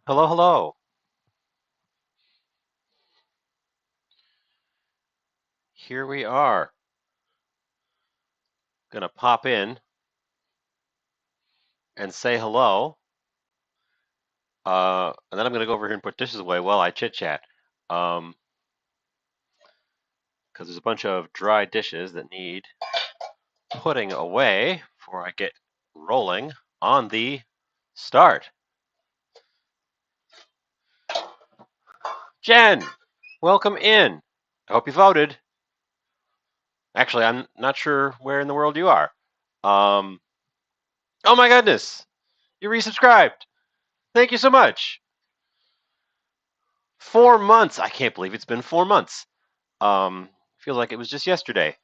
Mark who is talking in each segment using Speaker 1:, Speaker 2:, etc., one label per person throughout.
Speaker 1: Hello, hello. Here we are. Gonna pop in and say hello. And then I'm gonna go over here and put dishes away while I chit chat. Um, because there's a bunch of dry dishes that need putting away before I get rolling on the start. Jen, welcome in. I hope you voted. Actually, I'm not sure where in the world you are. Um, oh my goodness, you resubscribed. Thank you so much. 4 months. I can't believe it's been 4 months. Feels like it was just yesterday.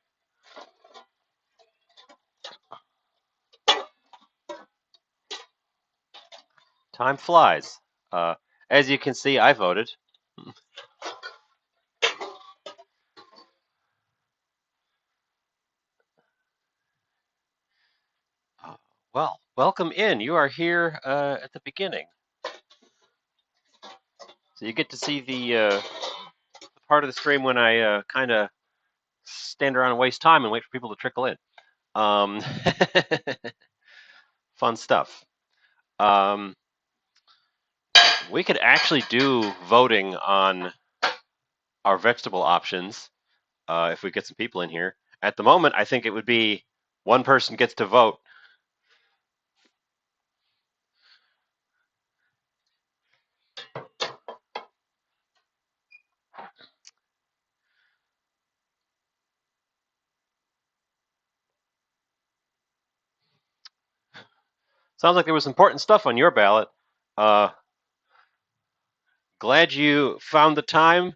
Speaker 1: Time flies. Uh, as you can see, I voted. Well, welcome in. You are here at the beginning, so you get to see the part of the stream when I kind of stand around and waste time and wait for people to trickle in. Um, fun stuff. Um, we could actually do voting on our vegetable options if we get some people in here. At the moment, I think it would be one person gets to vote. Sounds like there was important stuff on your ballot. Uh, Glad you found the time,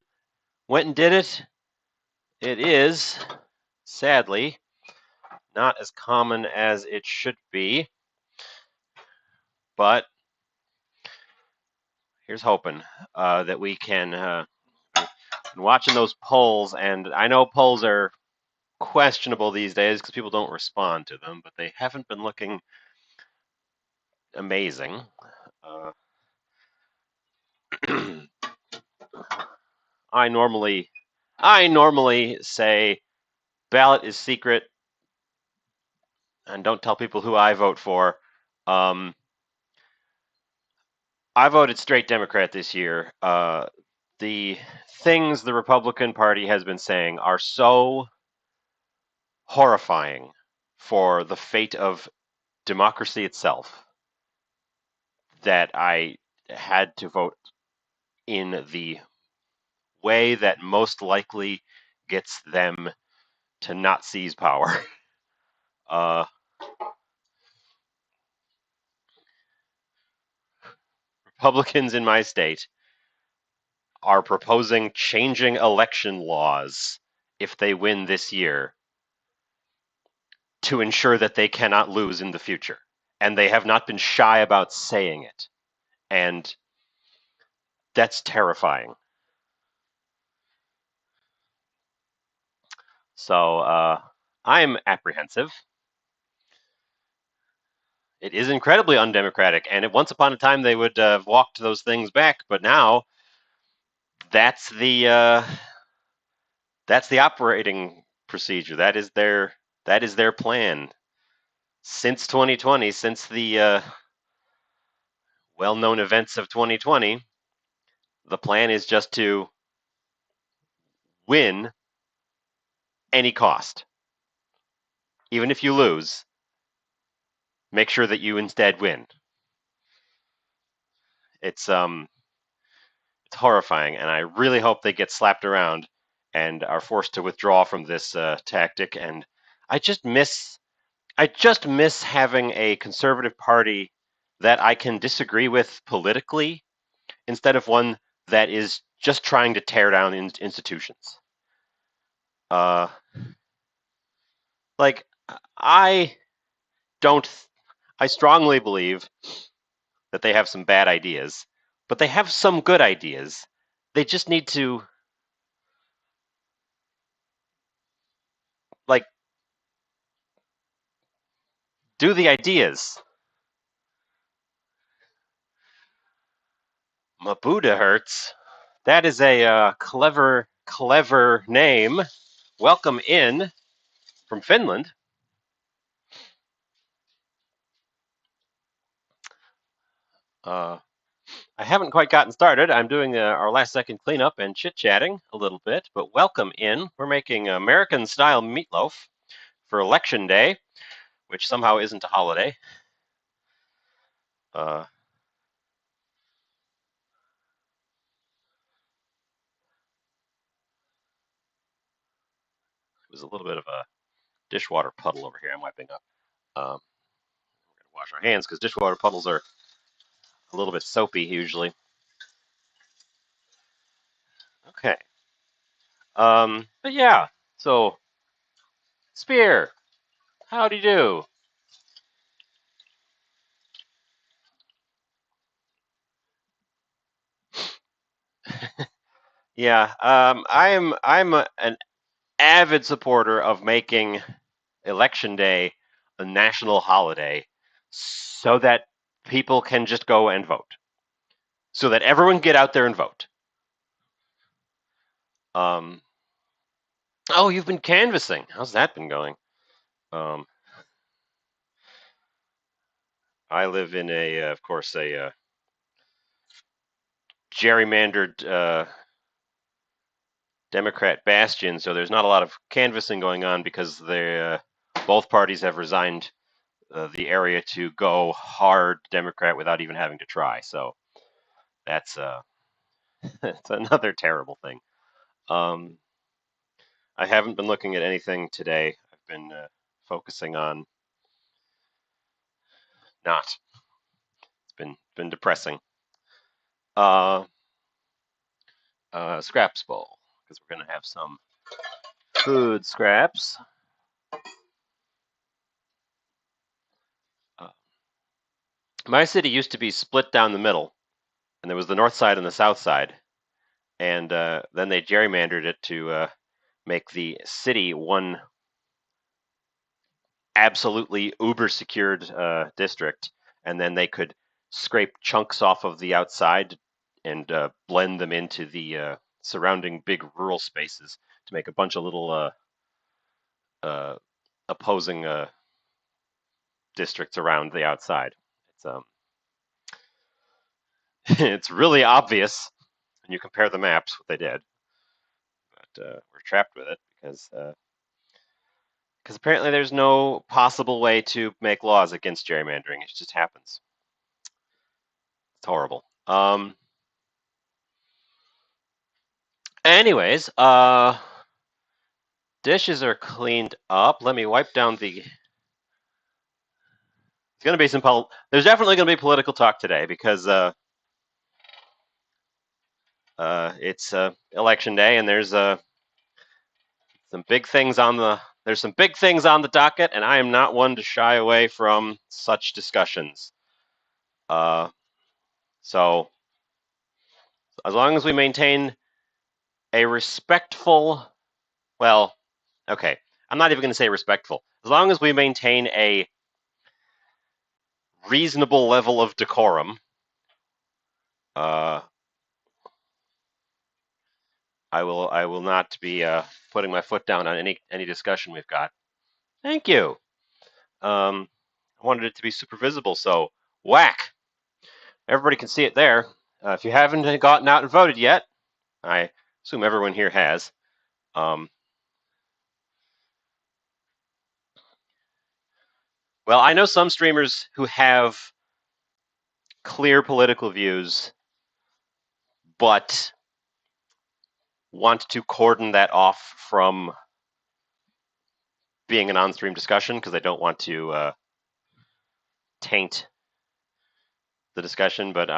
Speaker 1: went and did it. It is, sadly, not as common as it should be, but here's hoping that we can. Watching those polls, and I know polls are questionable these days because people don't respond to them, but they haven't been looking amazing. Uh, I normally, I normally say ballot is secret and don't tell people who I vote for. Um, I voted straight Democrat this year. The things the Republican Party has been saying are so horrifying for the fate of democracy itself that I had to vote in the way that most likely gets them to not seize power. Uh, Republicans in my state are proposing changing election laws if they win this year to ensure that they cannot lose in the future. And they have not been shy about saying it. And that's terrifying. So I'm apprehensive. It is incredibly undemocratic. And once upon a time, they would have walked those things back. But now that's the operating procedure. That is their plan. Since 2020, since the well-known events of 2020, the plan is just to win any cost. Even if you lose, make sure that you instead win. It's horrifying, and I really hope they get slapped around and are forced to withdraw from this tactic. And I just miss I just miss having a conservative party that I can disagree with politically instead of one that is just trying to tear down institutions. Uh, like I don't. I strongly believe that they have some bad ideas, but they have some good ideas. They just need to like do the ideas. Mabuda hurts. That is a clever name. Welcome in from Finland. Uh, I haven't quite gotten started. I'm doing our last second cleanup and chit chatting a little bit, but welcome in. We're making American style meatloaf for Election Day, which somehow isn't a holiday. Uh, it was a little bit of a dishwater puddle over here I'm wiping up. We're going to wash our hands because dishwater puddles are a little bit soapy usually. Okay. But yeah, so Spear, howdy do? Yeah, I'm an avid supporter of making Election Day a national holiday so that people can just go and vote. So that everyone get out there and vote. Um, oh, you've been canvassing. How's that been going? Um, I live in of course, a gerrymandered Democrat bastion, so there's not a lot of canvassing going on because both parties have resigned the area to go hard Democrat without even having to try. So that's that's another terrible thing. Um, I haven't been looking at anything today. I've been focusing on not. It's been depressing. Uh, Scraps bowl because we're gonna have some food scraps. Uh, my city used to be split down the middle, and there was the north side and the south side, and then they gerrymandered it to make the city one absolutely uber secured district, and then they could scrape chunks off of the outside and blend them into the surrounding big rural spaces to make a bunch of little uh, opposing districts around the outside. It's it's really obvious when you compare the maps what they did, but we're trapped with it because apparently there's no possible way to make laws against gerrymandering. It just happens. It's horrible. Anyways, dishes are cleaned up. Let me wipe down the. It's going to be There's definitely going to be political talk today because it's election day and there's some big things on the. There's some big things on the docket, and I am not one to shy away from such discussions. Uh, so as long as we maintain a respectful, well, okay, I'm not even going to say respectful. As long as we maintain a reasonable level of decorum, uh, I will not be putting my foot down on any discussion we've got. Thank you. I wanted it to be super visible, so whack. Everybody can see it there. If you haven't gotten out and voted yet, I assume everyone here has. Um, well, I know some streamers who have clear political views, but want to cordon that off from being an on-stream discussion because they don't want to taint the discussion. But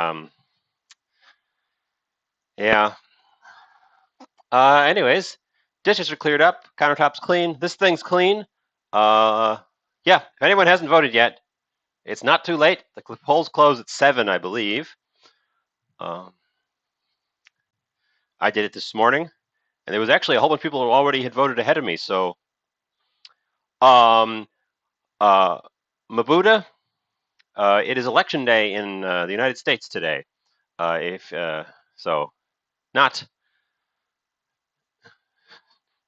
Speaker 1: yeah. Anyways, dishes are cleared up, countertops clean. This thing's clean. Uh, yeah. If anyone hasn't voted yet, it's not too late. The polls close at 7, I believe. Um, I did it this morning, and there was actually a whole bunch of people who already had voted ahead of me. So, um, uh, Mabuda, it is election day in the United States today. If so, not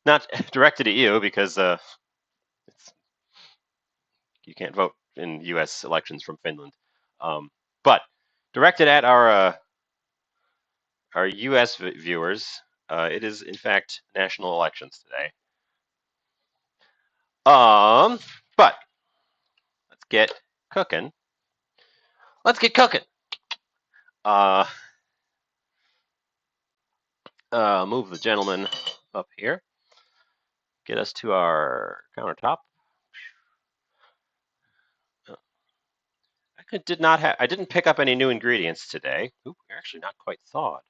Speaker 1: not directed at you because you can't vote in U.S. elections from Finland, but directed at our U.S. viewers. It is in fact national elections today. But let's get cooking. Let's get cooking. Uh, move the gentleman up here. Get us to our countertop. I didn't pick up any new ingredients today. Oop, they're actually not quite thawed.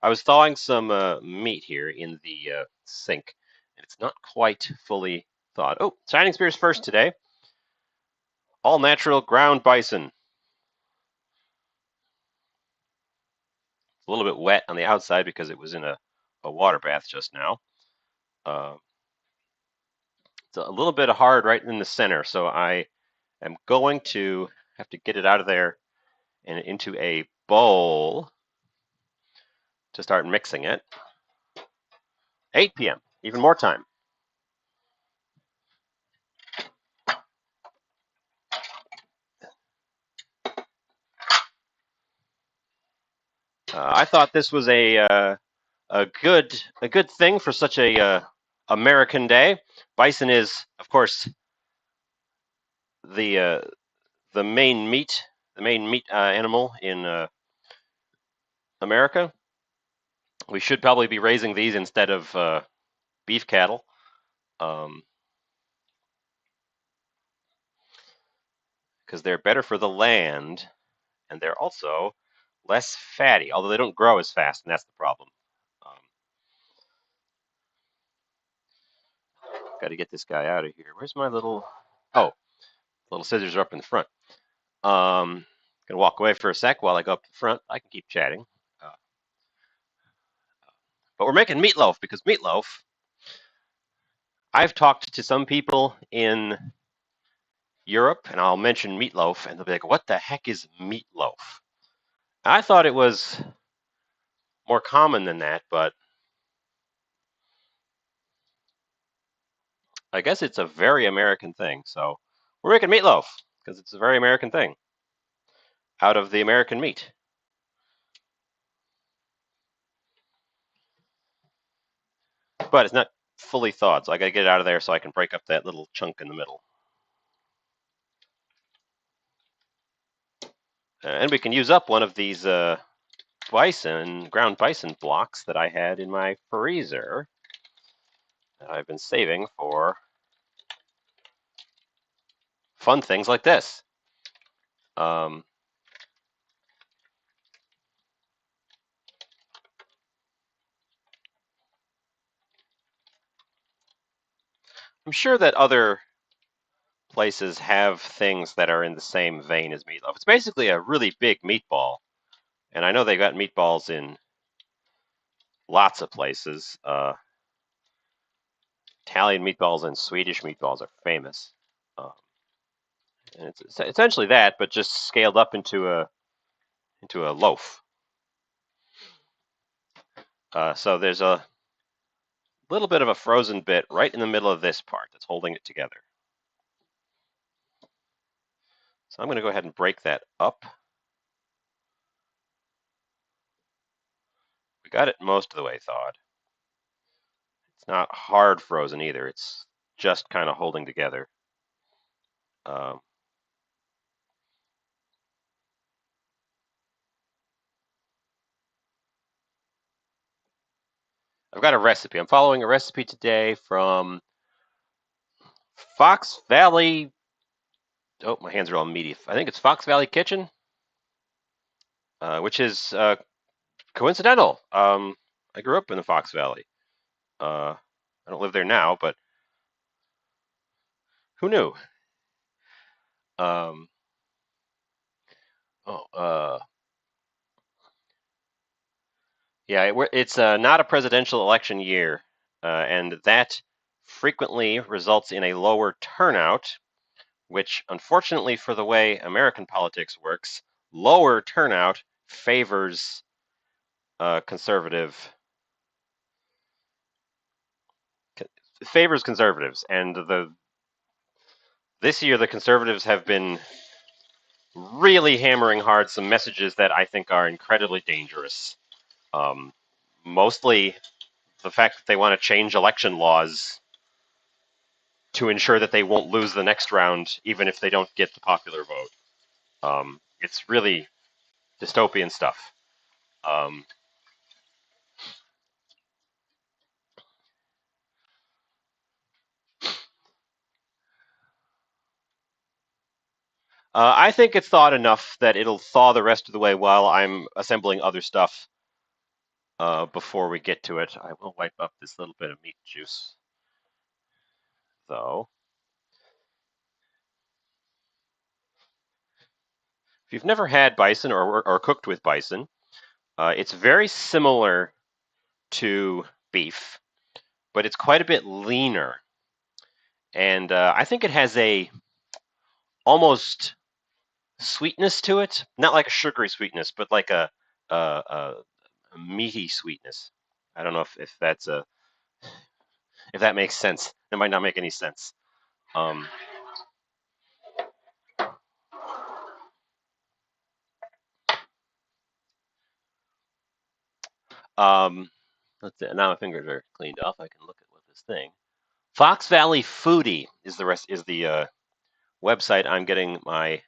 Speaker 1: I was thawing some meat here in the sink, and it's not quite fully thawed. Oh, Shining Spears first today. All natural ground bison. It's a little bit wet on the outside because it was in a water bath just now. Uh, it's a little bit hard right in the center, so I am going to have to get it out of there and into a bowl to start mixing it. 8 p.m., even more time. I thought this was a good thing for such a American day. Bison is, of course, the uh, the main meat animal in America. We should probably be raising these instead of beef cattle, because they're better for the land, and they're also less fatty. Although they don't grow as fast, and that's the problem. Got to get this guy out of here. Where's my little? Oh, little scissors are up in the front. Gonna walk away for a sec while I go up to the front. I can keep chatting. Uh, but we're making meatloaf because meatloaf. I've talked to some people in Europe, and I'll mention meatloaf, and they'll be like, "What the heck is meatloaf?" I thought it was more common than that, but I guess it's a very American thing. So we're making meatloaf because it's a very American thing out of the American meat. But it's not fully thawed, so I gotta get it out of there so I can break up that little chunk in the middle. And we can use up one of these ground bison blocks that I had in my freezer that I've been saving for fun things like this. I'm sure that other places have things that are in the same vein as meatloaf. It's basically a really big meatball, and I know they got meatballs in lots of places. Italian meatballs and Swedish meatballs are famous, and it's essentially that, but just scaled up into a loaf. So there's a little bit of a frozen bit right in the middle of this part that's holding it together. So I'm going to go ahead and break that up. We got it most of the way thawed. It's not hard frozen either. It's just kind of holding together. Um, I've got a recipe. I'm following a recipe today from Fox Valley. Oh, my hands are all meaty. I think it's Fox Valley Kitchen, which is coincidental. I grew up in the Fox Valley. I don't live there now, but who knew? Um, oh, yeah, it's not a presidential election year, and that frequently results in a lower turnout, which, unfortunately for the way American politics works, lower turnout favors conservative favors conservatives, and this year the conservatives have been really hammering hard some messages that I think are incredibly dangerous. Um, Mostly the fact that they want to change election laws to ensure that they won't lose the next round, even if they don't get the popular vote. It's really dystopian stuff. Um, I think it's thawed enough that it'll thaw the rest of the way while I'm assembling other stuff before we get to it. I will wipe up this little bit of meat juice, though. If you've never had bison or cooked with bison, it's very similar to beef, but it's quite a bit leaner. And I think it has a almost sweetness to it, not like a sugary sweetness, but like a, a, a meaty sweetness. I don't know if that's a if that makes sense. It might not make any sense. Um, um, let's see, now my fingers are cleaned off. I can look at what this thing. Fox Valley Foodie is the website I'm getting my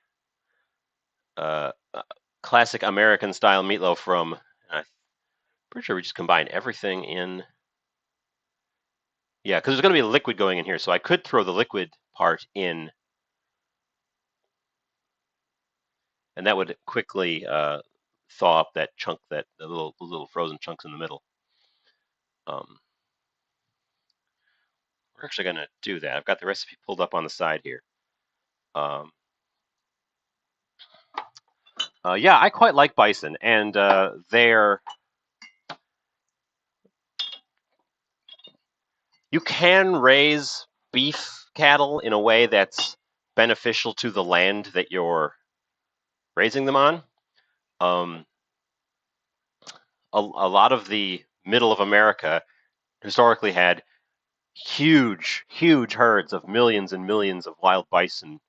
Speaker 1: uh, classic American style meatloaf from. I'm pretty sure we just combine everything in. Yeah, because there's going to be a liquid going in here, so I could throw the liquid part in, and that would quickly thaw up that chunk, that the little frozen chunks in the middle. Um, we're actually going to do that. I've got the recipe pulled up on the side here. Um, yeah, I quite like bison, and they're you can raise beef cattle in a way that's beneficial to the land that you're raising them on. Um, a lot of the middle of America historically had huge herds of millions and millions of wild bison.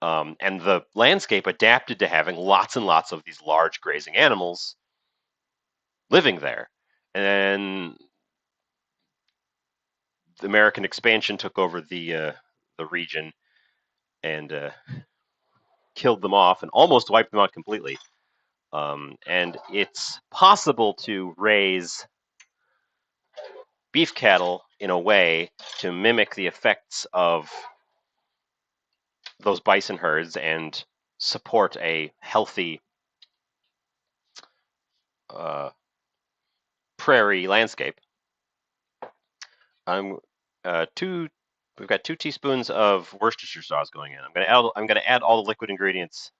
Speaker 1: And the landscape adapted to having lots and lots of these large grazing animals living there. And then the American expansion took over the region and killed them off and almost wiped them out completely. And it's possible to raise beef cattle in a way to mimic the effects of those bison herds and support a healthy uh, prairie landscape. I'm two. We've got 2 teaspoons of Worcestershire sauce going in. I'm gonna add all the liquid ingredients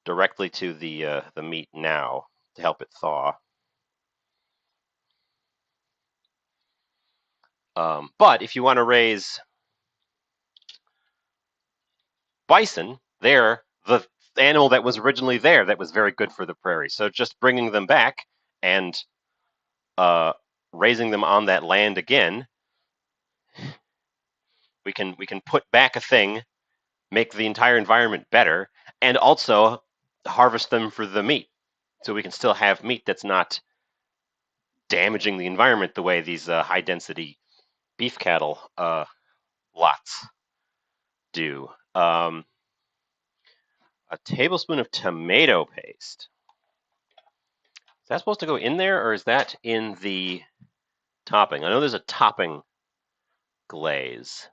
Speaker 1: directly to the meat now to help it thaw. But if you want to raise bison, they're the animal that was originally there that was very good for the prairie. So just bringing them back and uh, raising them on that land again, we can put back a thing, make the entire environment better, and also harvest them for the meat. So we can still have meat that's not damaging the environment the way these high density beef cattle lots do. A tablespoon of tomato paste. Is that supposed to go in there, or is that in the topping? I know there's a topping glaze.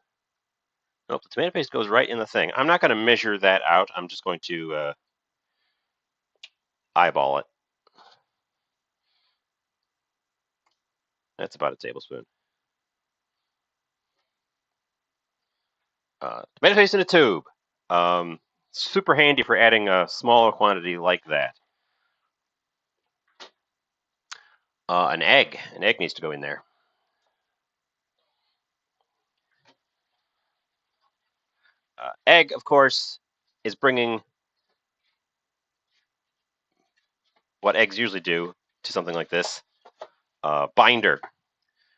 Speaker 1: Nope, the tomato paste goes right in the thing. I'm not going to measure that out. I'm just going to eyeball it. That's about a tablespoon. Tomato paste in a tube. Super handy for adding a smaller quantity like that. An egg. An egg needs to go in there. Egg, of course, is bringing what eggs usually do to something like this, binder.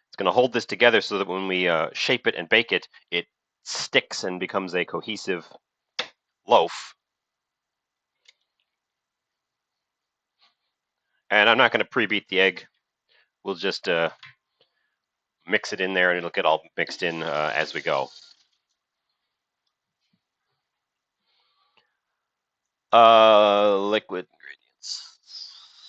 Speaker 1: It's going to hold this together so that when we shape it and bake it, it sticks and becomes a cohesive loaf. And I'm not going to pre-beat the egg. We'll just mix it in there, and it'll get all mixed in as we go. Liquid ingredients: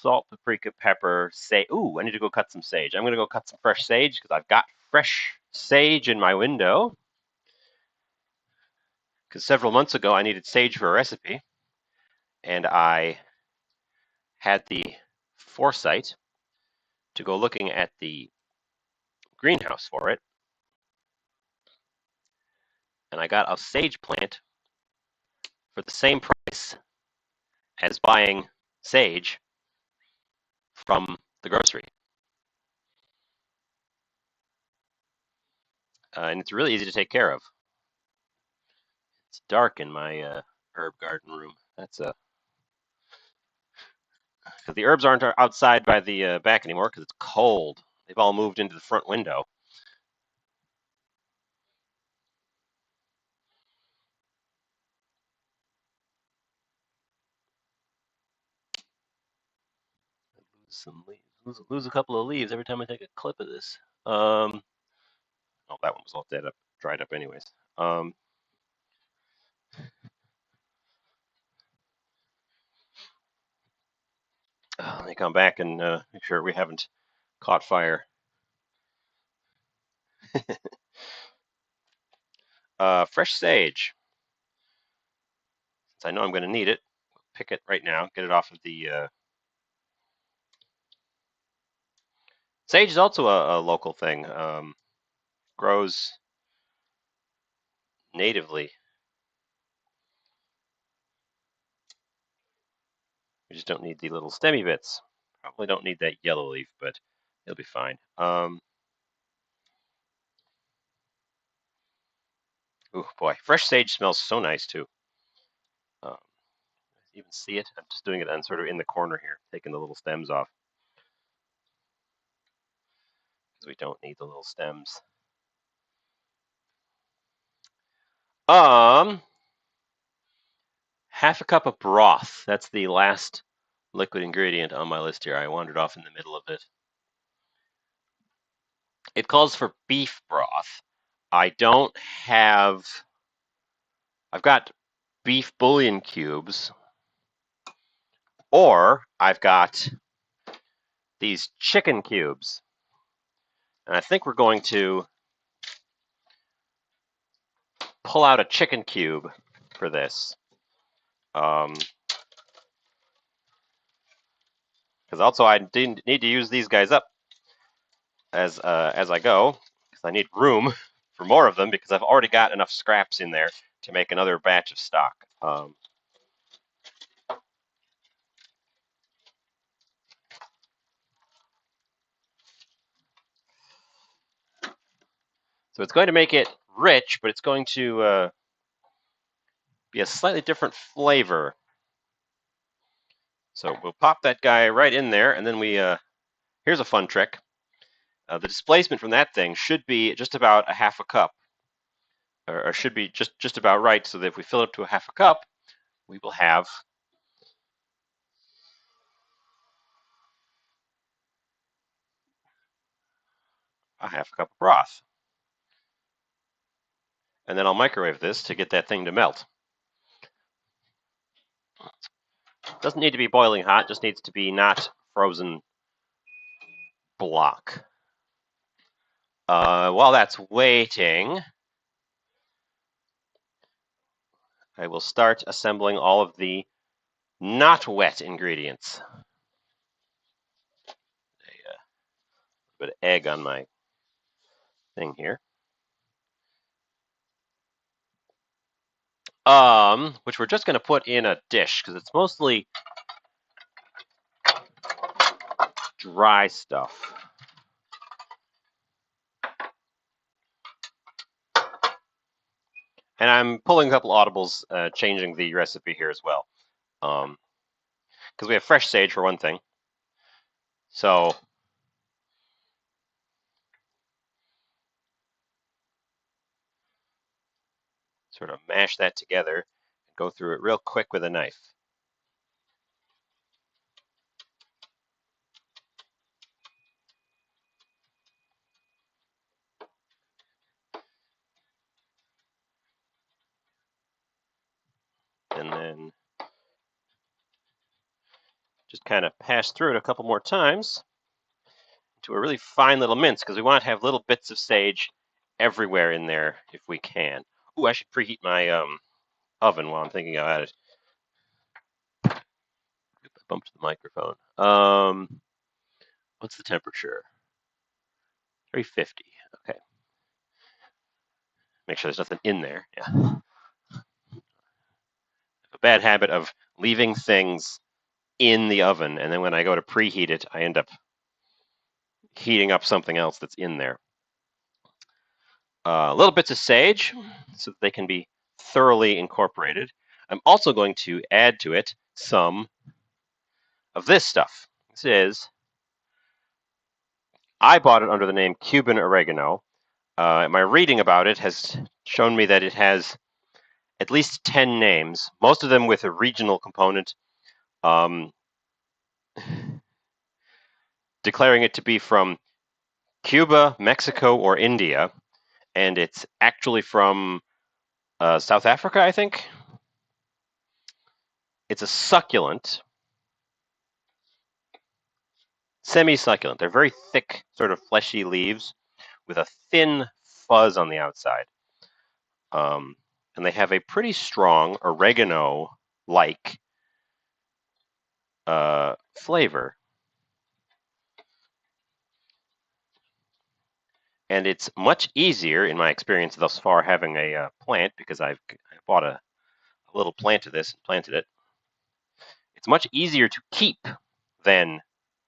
Speaker 1: salt, paprika, pepper, sage. Ooh, I need to go cut some sage. I'm going to go cut some fresh sage because I've got fresh sage in my window. Because several months ago I needed sage for a recipe, and I had the foresight to go looking at the greenhouse for it, and I got a sage plant for the same price as buying sage from the grocery. And it's really easy to take care of. It's dark in my herb garden room. That's because the herbs aren't outside by the back anymore because it's cold. They've all moved into the front window. Some leaves. Lose a couple of leaves every time I take a clip of this. Oh, that one was all dried up anyways. Let me come back and make sure we haven't caught fire. Fresh sage. Since I know I'm going to need it, pick it right now. Get it off of the. Sage is also a local thing. Grows natively. We just don't need the little stemmy bits. Probably don't need that yellow leaf, but it'll be fine. Oh boy, fresh sage smells so nice too. Even see it? I'm just doing it on sort of in the corner here, taking the little stems off because we don't need the little stems. Half a cup of broth. That's the last liquid ingredient on my list here. I wandered off in the middle of it. It calls for beef broth. I don't have. I've got beef bouillon cubes, or I've got these chicken cubes. And I think we're going to pull out a chicken cube for this. Because also I need to use these guys up as I go, because I need room for more of them because I've already got enough scraps in there to make another batch of stock. So it's going to make it rich, but it's going to be a slightly different flavor. So we'll pop that guy right in there, and then here's a fun trick. The displacement from that thing should be just about a half a cup, or should be just about right, so that if we fill it up to a half a cup, we will have a half a cup of broth. And then I'll microwave this to get that thing to melt. Doesn't need to be boiling hot, just needs to be not frozen block. While that's waiting, I will start assembling all of the not wet ingredients. A bit of egg on my thing here. Which we're just going to put in a dish because it's mostly dry stuff. And I'm pulling a couple audibles, changing the recipe here as well. Because we have fresh sage for one thing. So sort of mash that together and go through it real quick with a knife. And then just kind of pass through it a couple more times to a really fine little mince, because we want to have little bits of sage everywhere in there if we can. Ooh, I should preheat my oven while I'm thinking about it. I bumped the microphone. What's the temperature? 350. Okay. Make sure there's nothing in there. Yeah. A bad habit of leaving things in the oven, and then when I go to preheat it, I end up heating up something else that's in there. Little bits of sage so that they can be thoroughly incorporated. I'm also going to add to it some of this stuff. I bought it under the name Cuban oregano. My reading about it has shown me that it has at least 10 names, most of them with a regional component, declaring it to be from Cuba, Mexico, or India, and it's actually from South Africa, I think. It's a succulent, semi-succulent. They're very thick, sort of fleshy leaves with a thin fuzz on the outside. And they have a pretty strong oregano-like flavor. And it's much easier, in my experience thus far, having a plant, because I bought a little plant of this and planted it. It's much easier to keep than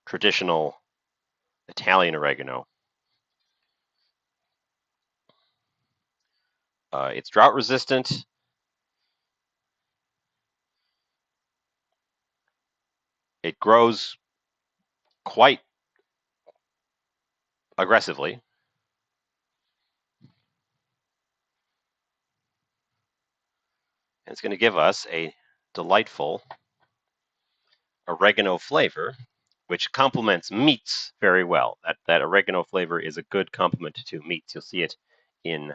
Speaker 1: traditional Italian oregano. It's drought resistant. It grows quite aggressively. And it's going to give us a delightful oregano flavor, which complements meats very well. That oregano flavor is a good complement to meats. You'll see it in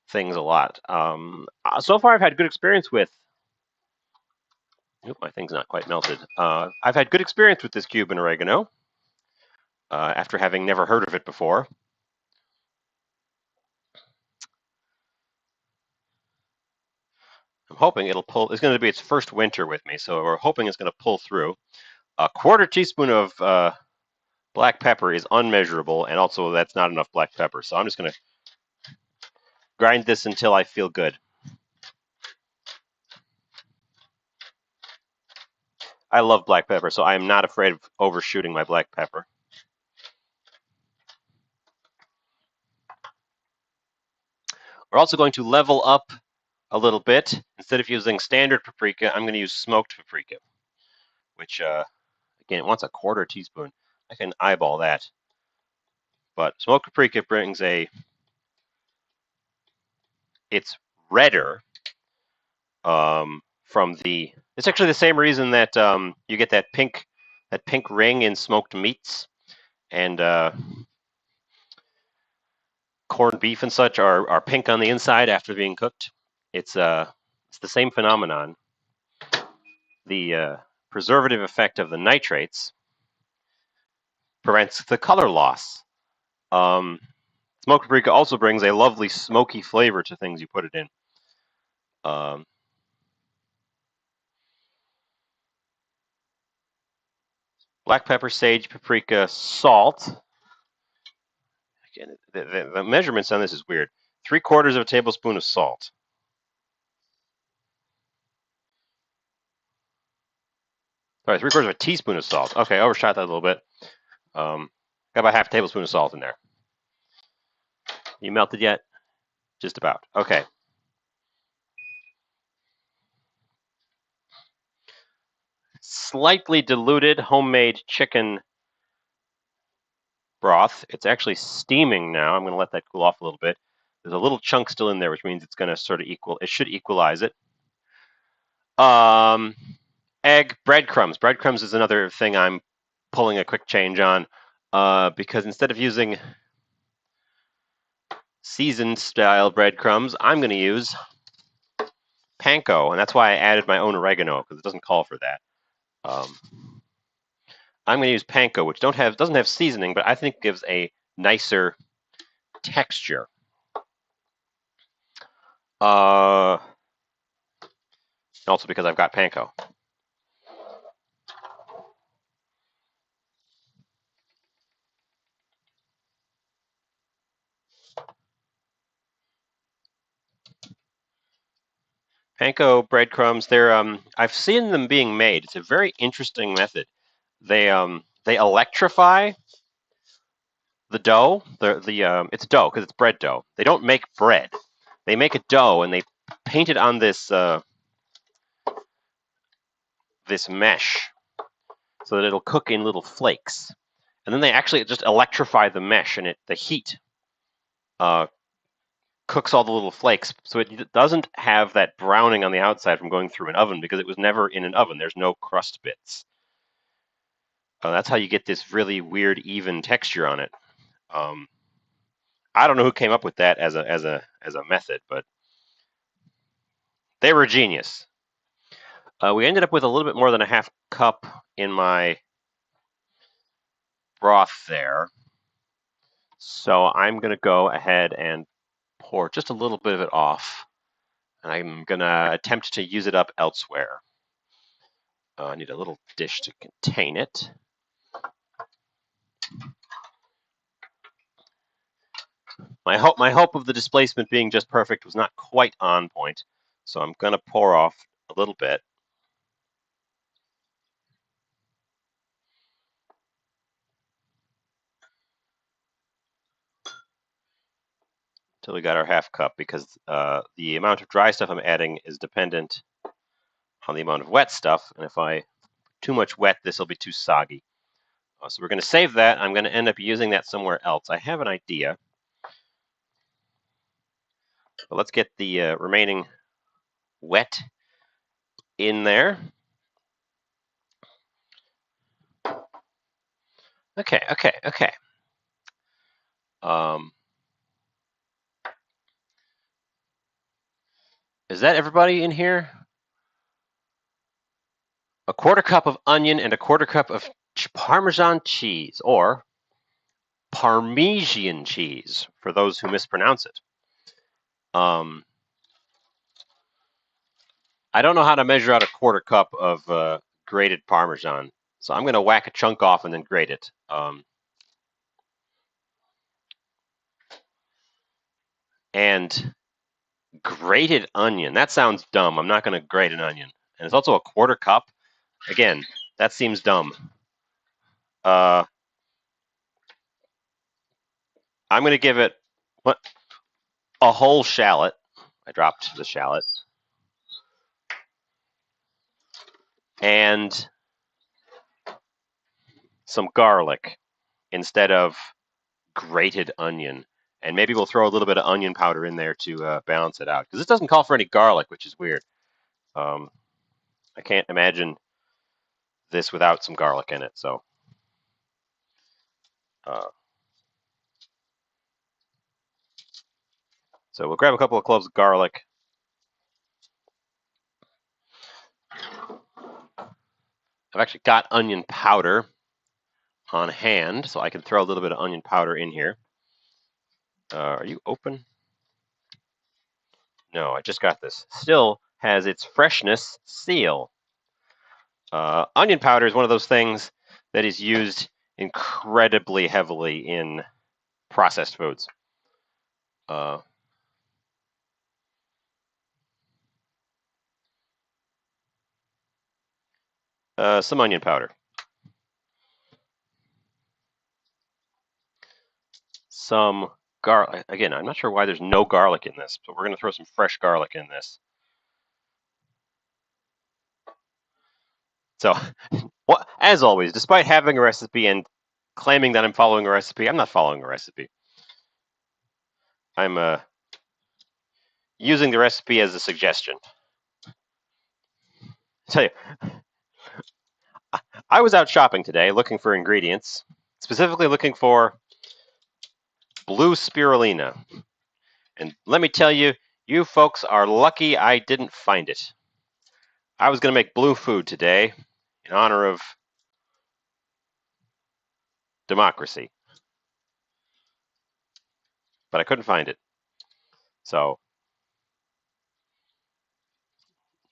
Speaker 1: things a lot. So far, I've had good experience with. Oop, my thing's not quite melted. I've had good experience with this Cuban oregano after having never heard of it before. I'm hoping it'll pull. It's going to be its first winter with me, so we're hoping it's going to pull through. A quarter teaspoon of black pepper is unmeasurable, and also that's not enough black pepper. So I'm just going to grind this until I feel good. I love black pepper, so I am not afraid of overshooting my black pepper. We're also going to level up a little bit. Instead of using standard paprika, I'm going to use smoked paprika, which, again, it wants a quarter teaspoon. I can eyeball that. But smoked paprika brings it's redder from the. It's actually the same reason that you get that pink ring in smoked meats, and corned beef and such are pink on the inside after being cooked. It's the same phenomenon. The preservative effect of the nitrates prevents the color loss. Smoked paprika also brings a lovely smoky flavor to things you put it in. Black pepper, sage, paprika, salt. Again, the measurements on this is weird. 3/4 of a tablespoon of salt. Sorry, 3/4 of a teaspoon of salt. Okay, I overshot that a little bit. Got about half a tablespoon of salt in there. You melted yet? Just about. Okay. Slightly diluted homemade chicken broth. It's actually steaming now. I'm going to let that cool off a little bit. There's a little chunk still in there, which means it's going to sort of it should equalize it. Egg, breadcrumbs. Breadcrumbs is another thing I'm pulling a quick change on because instead of using seasoned style breadcrumbs, I'm going to use panko, and that's why I added my own oregano because it doesn't call for that. I'm going to use panko, which doesn't have seasoning, but I think gives a nicer texture. Also because I've got panko. Panko breadcrumbs, I've seen them being made. It's a very interesting method. They electrify the dough. It's dough because it's bread dough. They don't make bread. They make a dough and they paint it on this mesh so that it'll cook in little flakes. And then they actually just electrify the mesh, and the heat cooks all the little flakes, so it doesn't have that browning on the outside from going through an oven because it was never in an oven. There's no crust bits. That's how you get this really weird, even texture on it. I don't know who came up with that as a method, but they were genius. We ended up with a little bit more than a half cup in my broth there. So I'm going to go ahead and pour just a little bit of it off. And I'm going to attempt to use it up elsewhere. I need a little dish to contain it. My hope of the displacement being just perfect was not quite on point, so I'm going to pour off a little bit. Until we got our half cup, because the amount of dry stuff I'm adding is dependent on the amount of wet stuff, and if I too much wet, this will be too soggy. So we're going to save that. I'm going to end up using that somewhere else. I have an idea. But let's get the remaining wet in there. Okay. Is that everybody in here? A quarter cup of onion and a quarter cup of Parmesan cheese, or Parmesan cheese, for those who mispronounce it. I don't know how to measure out a quarter cup of grated Parmesan, so I'm going to whack a chunk off and then grate it. And grated onion. That sounds dumb. I'm not going to grate an onion. And it's also a quarter cup. Again, that seems dumb. I'm going to give it a whole shallot. I dropped the shallot. And some garlic instead of grated onion. And maybe we'll throw a little bit of onion powder in there to balance it out. Because this doesn't call for any garlic, which is weird. I can't imagine this without some garlic in it. So we'll grab a couple of cloves of garlic. I've actually got onion powder on hand, so I can throw a little bit of onion powder in here. Are you open? No, I just got this. Still has its freshness seal. Onion powder is one of those things that is used incredibly heavily in processed foods. Some onion powder. Some garlic. Again, I'm not sure why there's no garlic in this, but we're going to throw some fresh garlic in this. So, as always, despite having a recipe and claiming that I'm following a recipe. I'm not following a recipe. I'm using the recipe as a suggestion. I tell you, I was out shopping today looking for ingredients, specifically looking for blue spirulina. And let me tell you, you folks are lucky I didn't find it. I was going to make blue food today in honor of democracy, but I couldn't find it. So,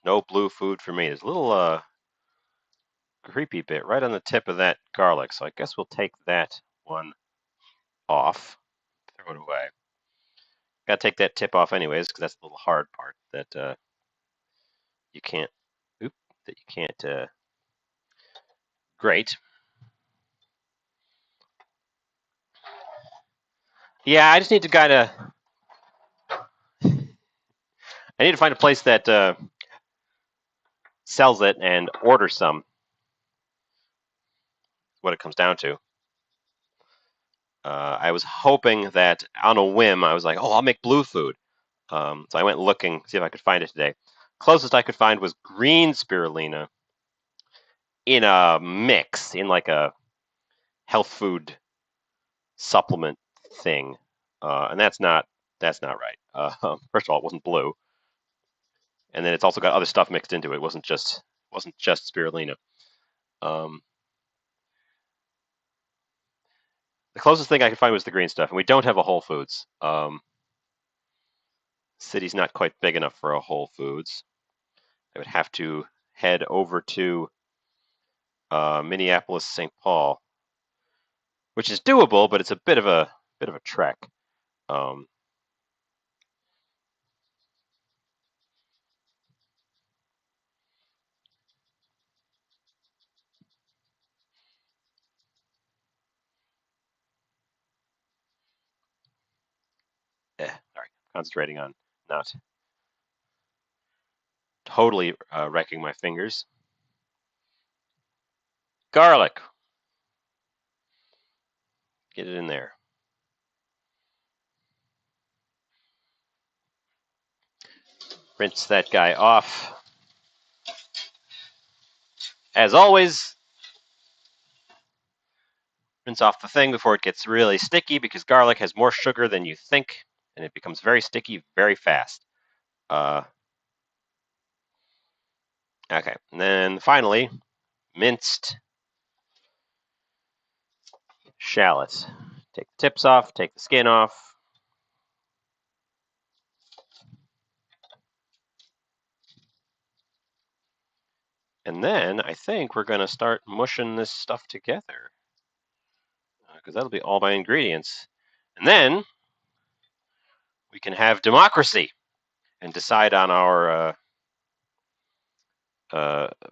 Speaker 1: no blue food for me. There's a little creepy bit right on the tip of that garlic, so I guess we'll take that one off, throw it away. Gotta take that tip off anyways, because that's the little hard part that you can't, that you can't grate. Yeah, I just need to I need to find a place that sells it and order some. What it comes down to. I was hoping that on a whim, I was like, oh, I'll make blue food. So I went looking, see if I could find it today. Closest I could find was green spirulina in a mix, in like a health food supplement thing, and that's not right. First of all, it wasn't blue, and then it's also got other stuff mixed into it. It wasn't just spirulina. Um, the closest thing I could find was the green stuff, and we don't have a Whole Foods. City's not quite big enough for a Whole Foods. I would have to head over to Minneapolis, St. Paul, which is doable, but it's a bit of a trek. Um, sorry, concentrating on not totally wrecking my fingers. Garlic, get it in there. Rinse that guy off. As always, rinse off the thing before it gets really sticky because garlic has more sugar than you think, and it becomes very sticky very fast. Okay, and then finally, minced shallots. Take the tips off, take the skin off. And then I think we're going to start mushing this stuff together because that'll be all my ingredients. And then we can have democracy and decide on our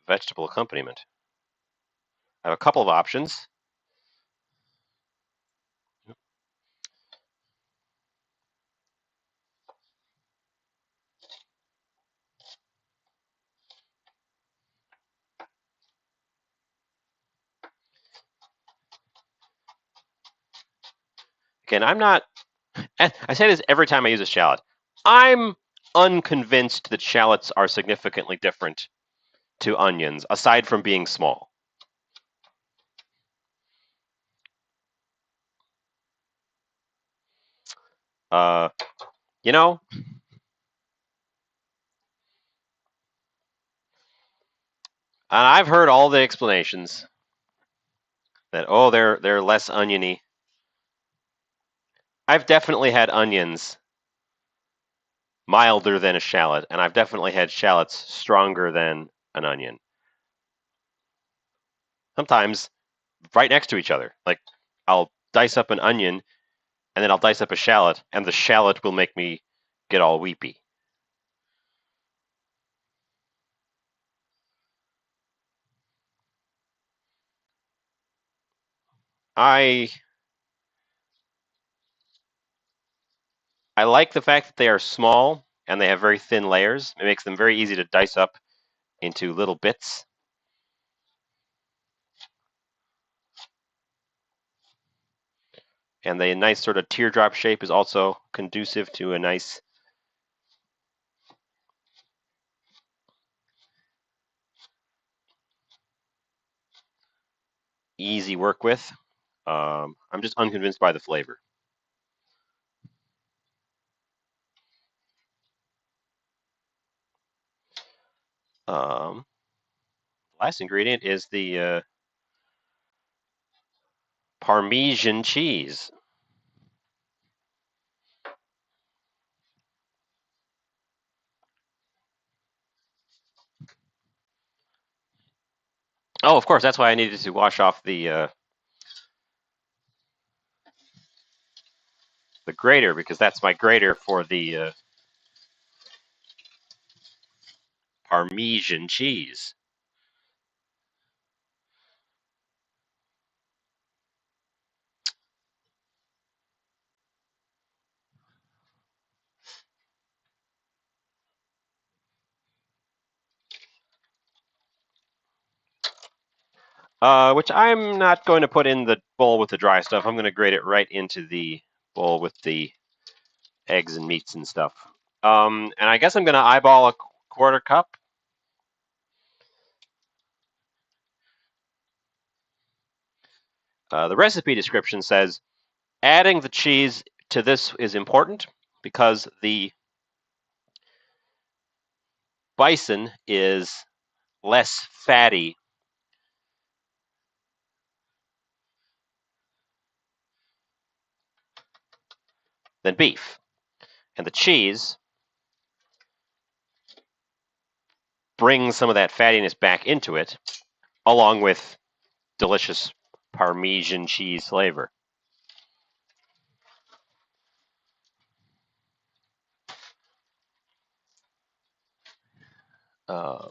Speaker 1: vegetable accompaniment. I have a couple of options. Again, I'm not. I say this every time I use a shallot. I'm unconvinced that shallots are significantly different to onions, aside from being small. Uh, you know, and I've heard all the explanations that oh they're less oniony. I've definitely had onions milder than a shallot, and I've definitely had shallots stronger than an onion. Sometimes right next to each other. Like I'll dice up an onion and then I'll dice up a shallot, and the shallot will make me get all weepy. I I like the fact that they are small and they have very thin layers. It makes them very easy to dice up into little bits. And the nice sort of teardrop shape is also conducive to a nice easy work with. I'm just unconvinced by the flavor. Last ingredient is the Parmesan cheese. Oh, of course, that's why I needed to wash off the grater, because that's my grater for the Parmesan cheese. Which I'm not going to put in the bowl with the dry stuff. I'm going to grate it right into the bowl with the eggs and meats and stuff. And I guess I'm going to eyeball a quarter cup. The recipe description says adding the cheese to this is important because the bison is less fatty than beef. And the cheese brings some of that fattiness back into it, along with delicious Parmesan cheese flavor. Uh,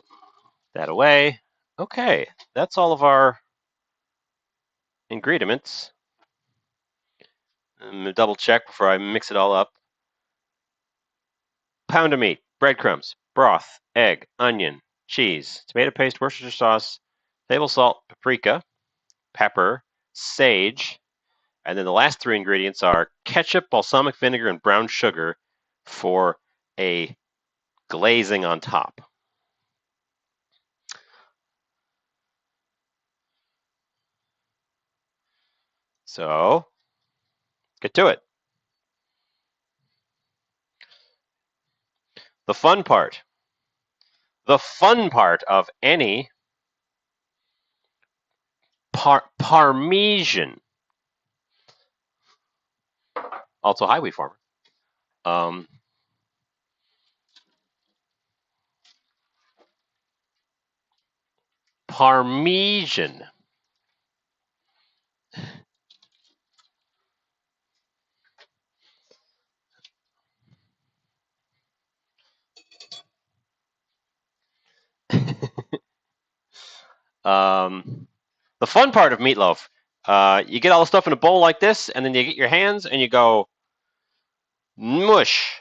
Speaker 1: that away. Okay, that's all of our ingredients. I'm gonna double check before I mix it all up. Pound of meat, breadcrumbs, broth, egg, onion, cheese, tomato paste, Worcestershire sauce, table salt, paprika, pepper, sage, and then the last three ingredients are ketchup, balsamic vinegar, and brown sugar for a glazing on top. So, get to it. The fun part. The fun part of any Parmesan, also highway farmer, um, Parmesan. The fun part of meatloaf, you get all the stuff in a bowl like this, and then you get your hands and you go mush.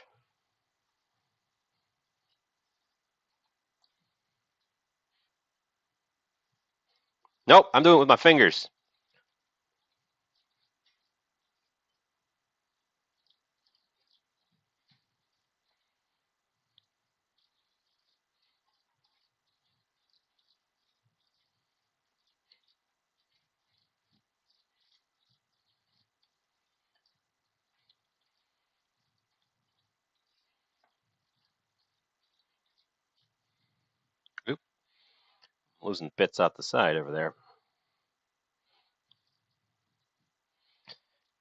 Speaker 1: Nope, I'm doing it with my fingers. Oop, losing bits out the side over there.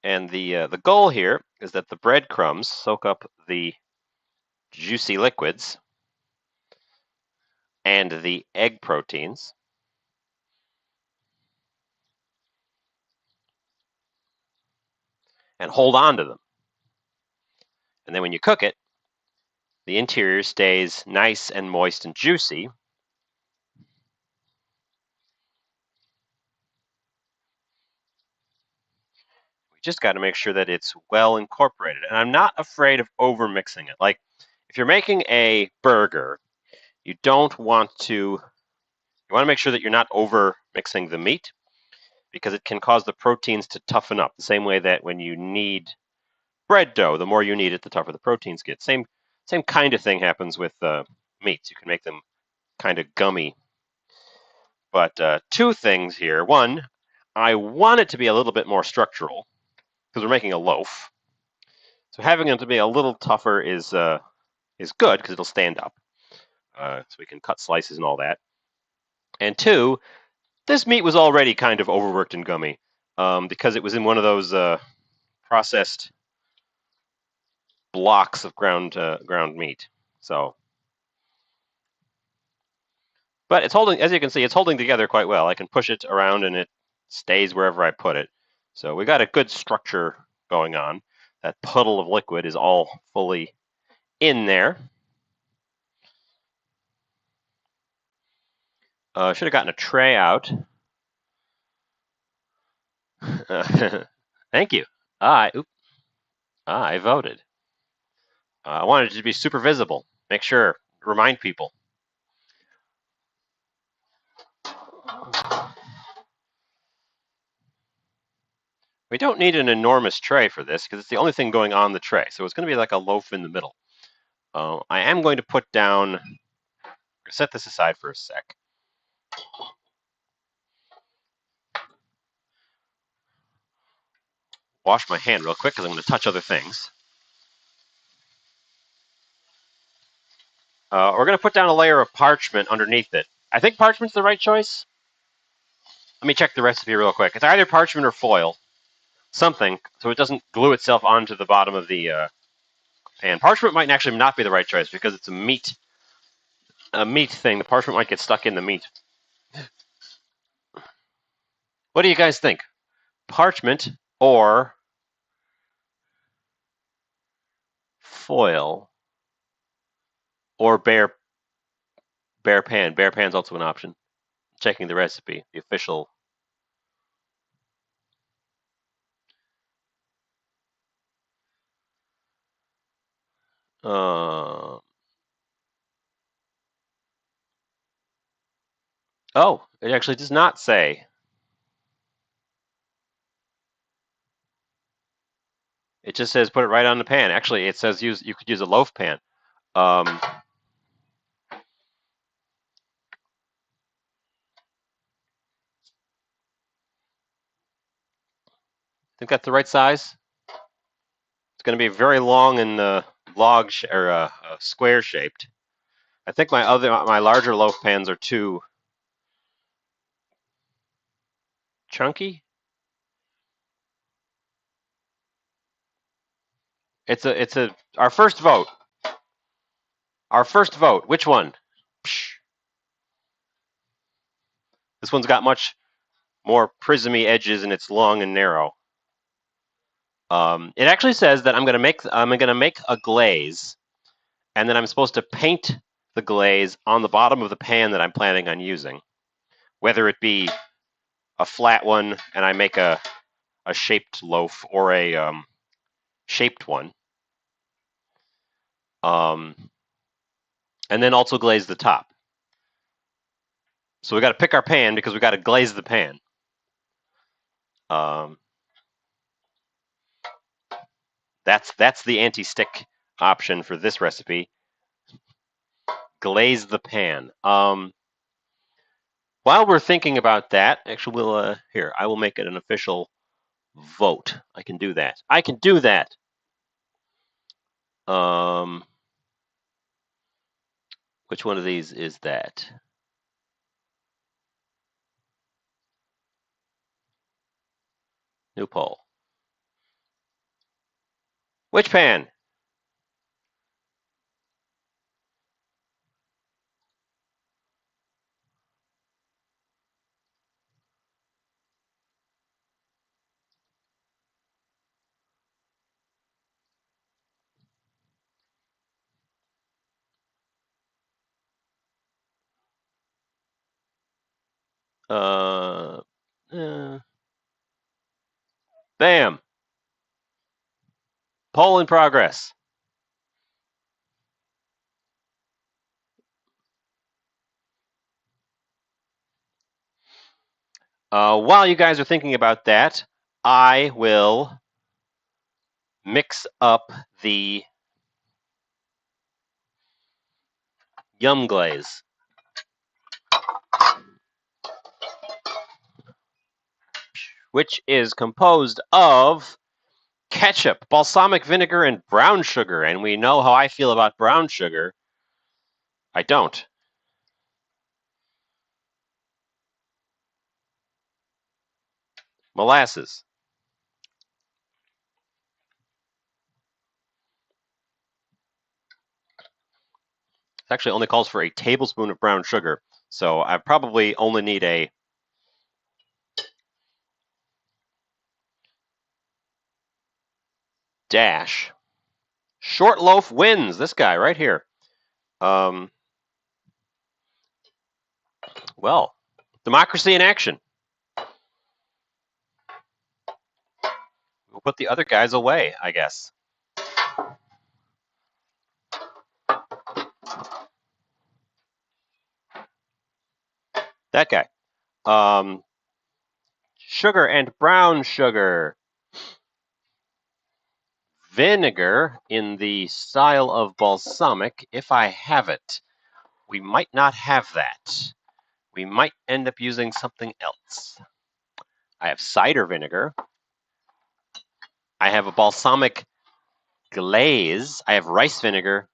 Speaker 1: And the goal here is that the breadcrumbs soak up the juicy liquids and the egg proteins, and hold on to them. And then when you cook it, the interior stays nice and moist and juicy. We just got to make sure that it's well incorporated. And I'm not afraid of over mixing it. Like if you're making a burger, you don't want to, you want to make sure that you're not over mixing the meat. because it can cause the proteins to toughen up. The same way that when you knead bread dough, the more you knead it, the tougher the proteins get. Same kind of thing happens with meats. You can make them kind of gummy. But two things here. One, I want it to be a little bit more structural because we're making a loaf. So having it to be a little tougher is good because it'll stand up. So we can cut slices and all that. And two, this meat was already kind of overworked and gummy because it was in one of those processed blocks of ground meat. So, but it's holding, as you can see, it's holding together quite well. I can push it around and it stays wherever I put it. So we got a good structure going on. That puddle of liquid is all fully in there. Should have gotten a tray out. Thank you. I voted. I wanted it to be super visible. Make sure, remind people. We don't need an enormous tray for this because it's the only thing going on the tray. So it's going to be like a loaf in the middle. I am going to put down, set this aside for a sec. Wash my hand real quick because I'm going to touch other things. We're going to put down a layer of parchment underneath it. I think parchment's the right choice. Let me check the recipe real quick. It's either parchment or foil, something, so it doesn't glue itself onto the bottom of the pan. Parchment might actually not be the right choice because it's a meat thing. The parchment might get stuck in the meat. What do you guys think? Parchment or foil or bare pan? Bare pan's also an option. Checking the recipe, the official. Oh, it actually does not say. It just says put it right on the pan. Actually, it says you could use a loaf pan. Think that's the right size? It's going to be very long and square shaped. I think my larger loaf pans are too chunky. It's our first vote. Our first vote. Which one? Psh. This one's got much more prismy edges and it's long and narrow. It actually says that I'm gonna make a glaze, and then I'm supposed to paint the glaze on the bottom of the pan that I'm planning on using, whether it be a flat one and I make a shaped loaf or a shaped one, and then also glaze the top. So we got to pick our pan because we got to glaze the pan. That's the anti-stick option for this recipe. Glaze the pan. While we're thinking about that, actually, I will make it an official vote. I can do that. I can do that. Which one of these is that? New poll. Which pan? Uh, Bam. Poll in progress. While you guys are thinking about that, I will mix up the yum glaze, which is composed of ketchup, balsamic vinegar, and brown sugar. And we know how I feel about brown sugar. I don't. Molasses. It actually only calls for a tablespoon of brown sugar, so I probably only need a dash. Short loaf wins. This guy right here. Well, democracy in action. We'll put the other guys away, I guess. That guy. Sugar and brown sugar. Vinegar in the style of balsamic, if I have it. We might not have that. We might end up using something else. I have cider vinegar. I have a balsamic glaze. I have rice vinegar.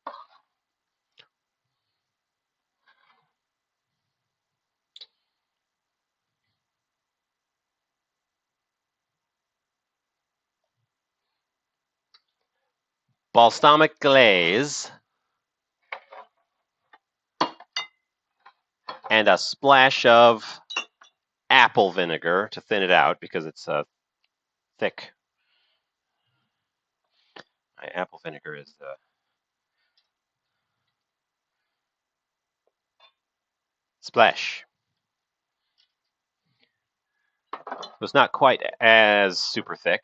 Speaker 1: Balsamic glaze. And a splash of apple vinegar to thin it out because it's thick. My apple vinegar is splash. It's not quite as super thick.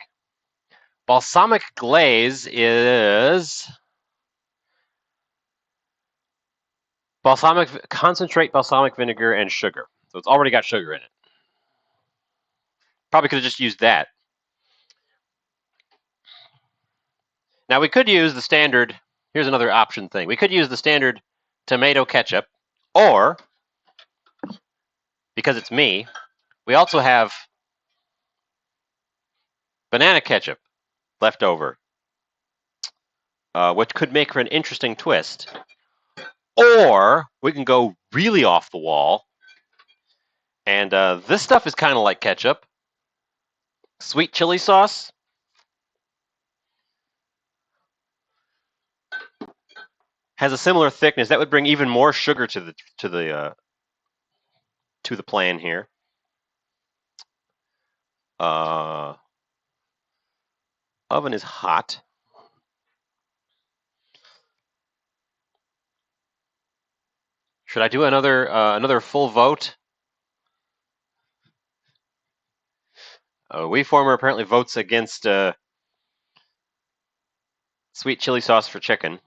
Speaker 1: Balsamic glaze is concentrate balsamic vinegar and sugar. So it's already got sugar in it. Probably could have just used that. Now we could use the standard, here's another option thing. We could use the standard tomato ketchup, or, because it's me, we also have banana ketchup left over, which could make for an interesting twist. Or we can go really off the wall, and this stuff is kind of like ketchup. Sweet chili sauce. Has a similar thickness. That would bring even more sugar to the plan here. Oven is hot. Should I do another full vote? WeFormer apparently votes against sweet chili sauce for chicken.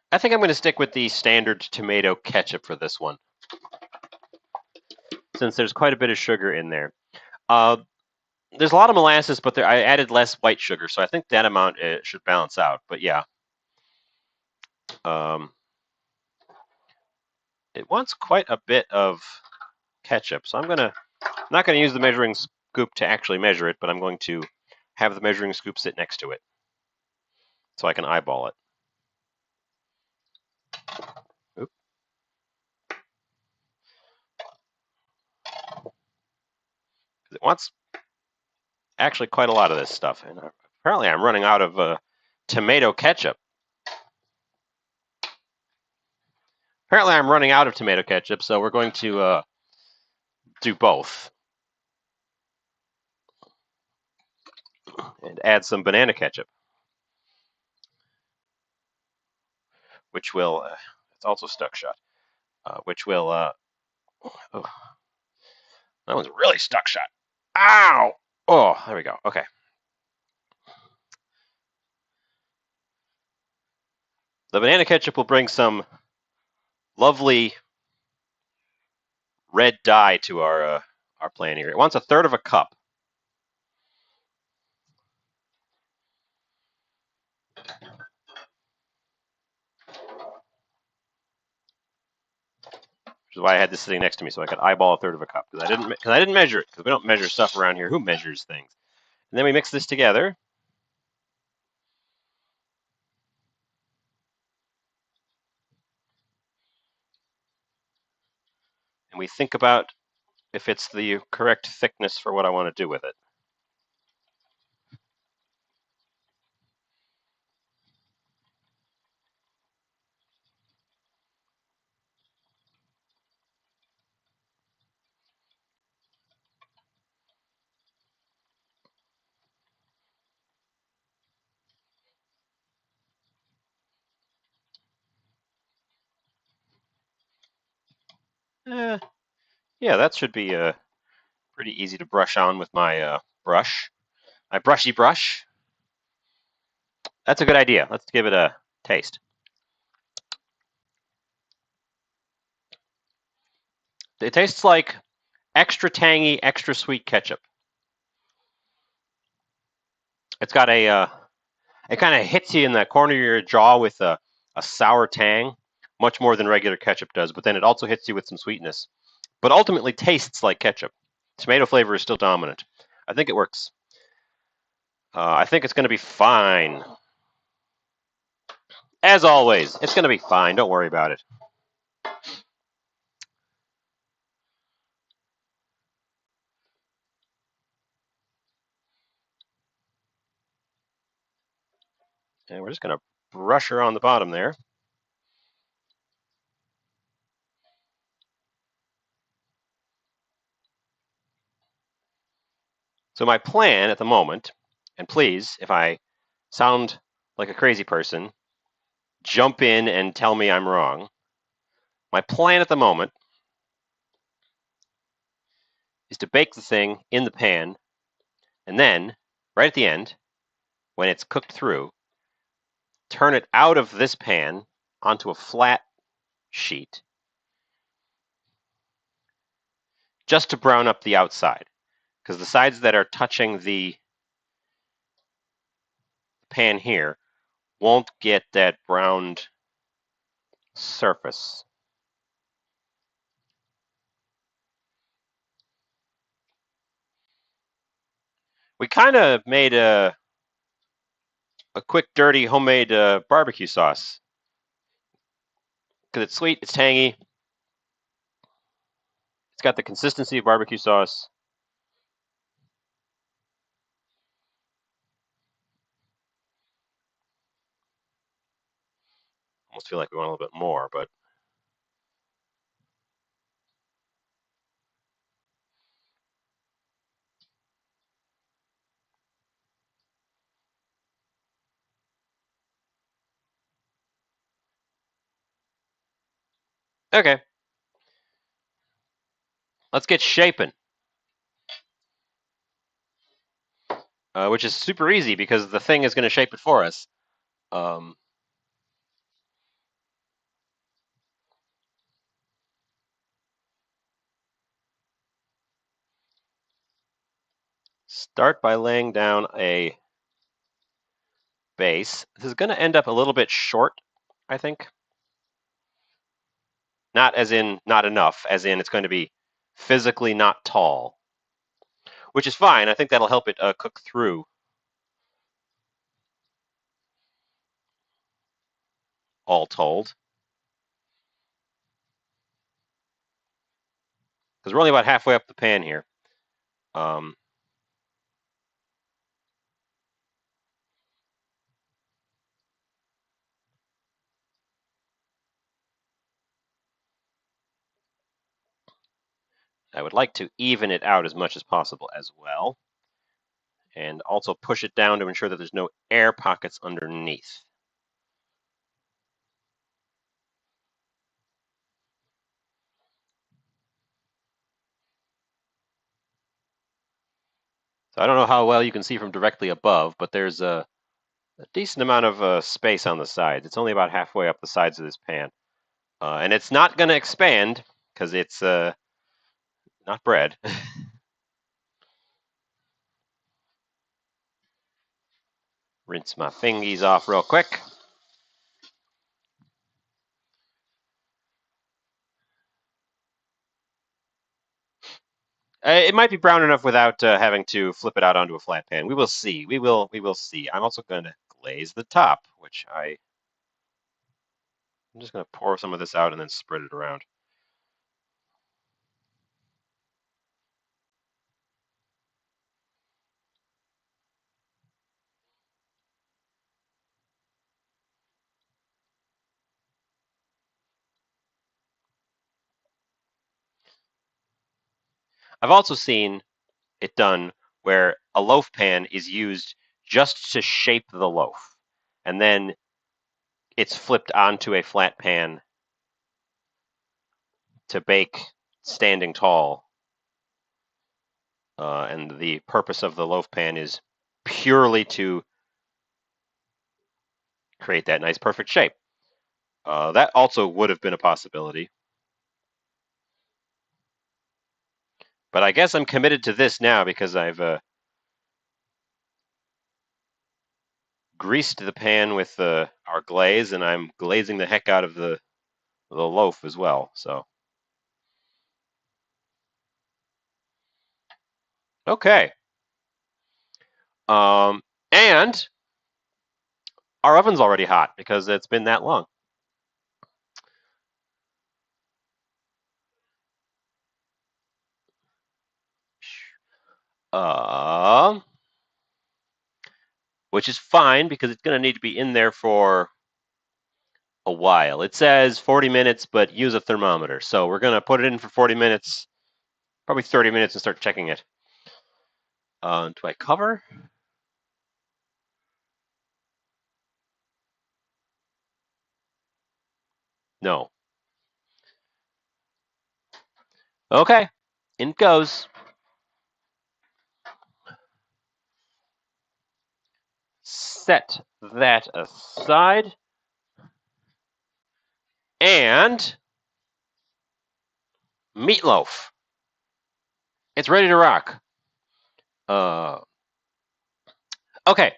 Speaker 1: I think I'm going to stick with the standard tomato ketchup for this one, since there's quite a bit of sugar in there. There's a lot of molasses, but I added less white sugar, so I think that amount should balance out. But yeah, it wants quite a bit of ketchup, so I'm not gonna use the measuring scoop to actually measure it, but I'm going to have the measuring scoop sit next to it so I can eyeball it. Oop. It wants actually quite a lot of this stuff, and apparently I'm running out of tomato ketchup. Apparently I'm running out of tomato ketchup, so we're going to do both. And add some banana ketchup, which will, it's also stuck shut, which will, oh, that one's really stuck shut. Ow! Oh, there we go. Okay. The banana ketchup will bring some lovely red dye to our plan here. It wants a third of a cup. Which is why I had this sitting next to me so I could eyeball a third of a cup because I didn't measure it because we don't measure stuff around here. Who measures things? And then we mix this together. And we think about if it's the correct thickness for what I want to do with it. Eh, yeah, that should be pretty easy to brush on with my brush. My brushy brush. That's a good idea. Let's give it a taste. It tastes like extra tangy, extra sweet ketchup. It's got it kind of hits you in the corner of your jaw with a sour tang, much more than regular ketchup does, but then it also hits you with some sweetness. But ultimately tastes like ketchup. Tomato flavor is still dominant. I think it works. I think it's going to be fine. As always, it's going to be fine. Don't worry about it. And we're just going to brush her on the bottom there. So my plan at the moment, and please, if I sound like a crazy person, jump in and tell me I'm wrong. My plan at the moment is to bake the thing in the pan, and then, right at the end, when it's cooked through, turn it out of this pan onto a flat sheet just to brown up the outside. Because the sides that are touching the pan here won't get that browned surface. We kind of made a quick, dirty homemade barbecue sauce because it's sweet, it's tangy, it's got the consistency of barbecue sauce. Almost feel like we want a little bit more, but okay. Let's get shaping, which is super easy because the thing is going to shape it for us. Um, Start by laying down a base. This is going to end up a little bit short, I think. Not as in not enough, as in it's going to be physically not tall, which is fine. I think that'll help it cook through. All told, because we're only about halfway up the pan here. Um, I would like to even it out as much as possible as well, and also push it down to ensure that there's no air pockets underneath. So I don't know how well you can see from directly above, but there's a decent amount of space on the sides. It's only about halfway up the sides of this pan. And it's not going to expand because it's not bread. Rinse my fingies off real quick. It might be brown enough without having to flip it out onto a flat pan. We will see. We will see. I'm also going to glaze the top, which I'm just going to pour some of this out and then spread it around. I've also seen it done where a loaf pan is used just to shape the loaf, and then it's flipped onto a flat pan to bake standing tall. And the purpose of the loaf pan is purely to create that nice perfect shape. That also would have been a possibility. But I guess I'm committed to this now because I've greased the pan with our glaze, and I'm glazing the heck out of the loaf as well. So, okay. And our oven's already hot because it's been that long. Uh, which is fine because it's going to need to be in there for a while. It says 40 minutes, but use a thermometer. So we're going to put it in for 40 minutes, probably 30 minutes, and start checking it. Do I cover? No. Okay, in it goes. Set that aside. And meatloaf. It's ready to rock. Uh, okay,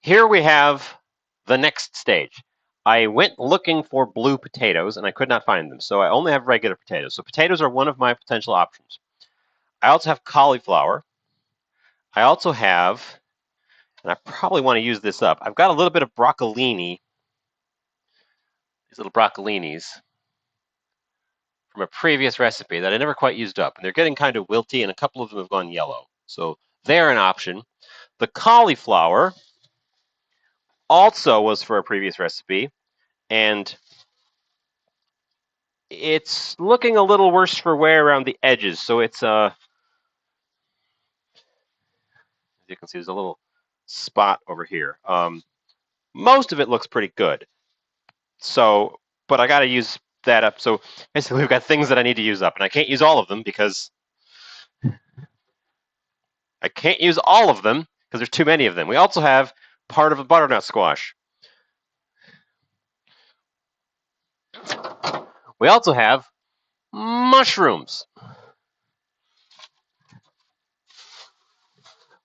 Speaker 1: here we have the next stage. I went looking for blue potatoes and I could not find them, so I only have regular potatoes. So potatoes are one of my potential options. I also have cauliflower. I also have, and I probably want to use this up, I've got a little bit of broccolini, these little broccolinis from a previous recipe that I never quite used up. And they're getting kind of wilty, and a couple of them have gone yellow. So they're an option. The cauliflower also was for a previous recipe, and it's looking a little worse for wear around the edges. So it's as you can see, there's a little spot over here. Most of it looks pretty good. So, but I got to use that up. So basically, we've got things that I need to use up, and I can't use all of them because there's too many of them. We also have part of a butternut squash. We also have mushrooms.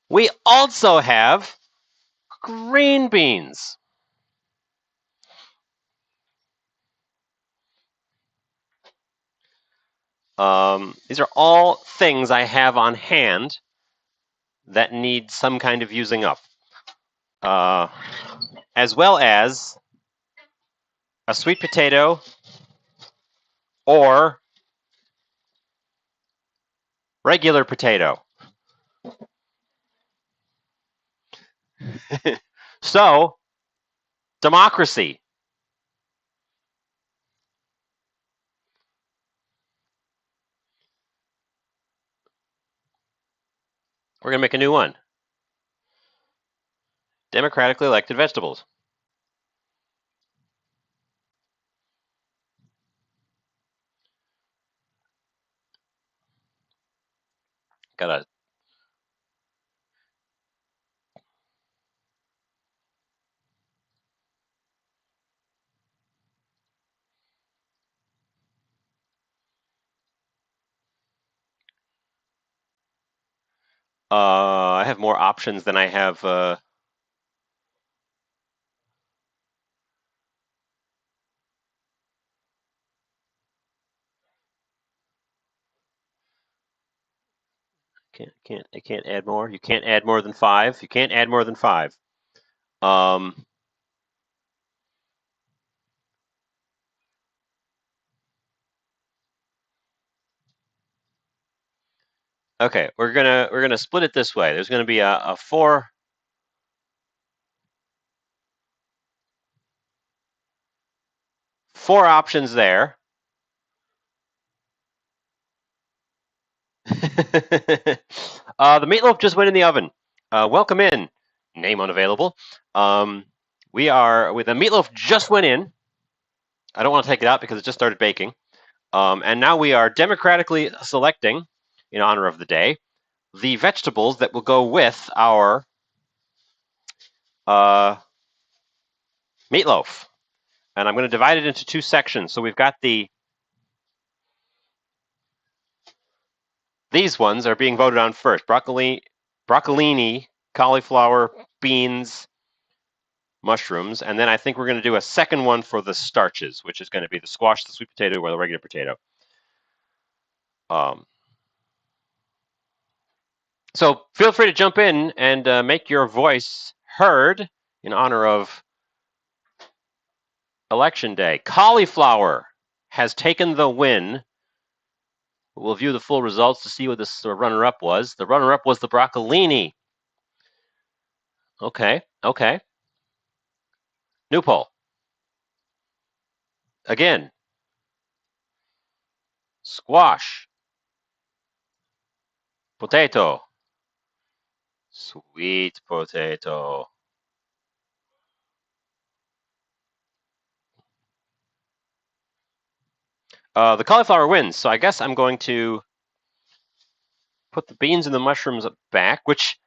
Speaker 1: We also have green beans. These are all things I have on hand that need some kind of using up, as well as a sweet potato or regular potato. So, democracy. We're going to make a new one. Democratically elected vegetables. Gotta. I have more options than I have. I can't add more. You can't add more than 5. You can't add more than 5. Um, okay, we're gonna split it this way. There's gonna be a four options there. The meatloaf just went in the oven. Welcome in. Name unavailable. Um, we are with the meatloaf just went in. I don't want to take it out because it just started baking. And now we are democratically selecting, in honor of the day, the vegetables that will go with our uh, meatloaf. And I'm going to divide it into two sections. So we've got these ones are being voted on first: broccolini, cauliflower, beans, mushrooms, and then I think we're going to do a second one for the starches, which is going to be the squash, the sweet potato, or the regular potato. Um, so feel free to jump in and make your voice heard in honor of Election Day. Cauliflower has taken the win. We'll view the full results to see what this runner-up was. The runner-up was the broccolini. Okay, okay. New poll. Again, squash, potato, sweet potato. The cauliflower wins, so I guess I'm going to put the beans and the mushrooms back, which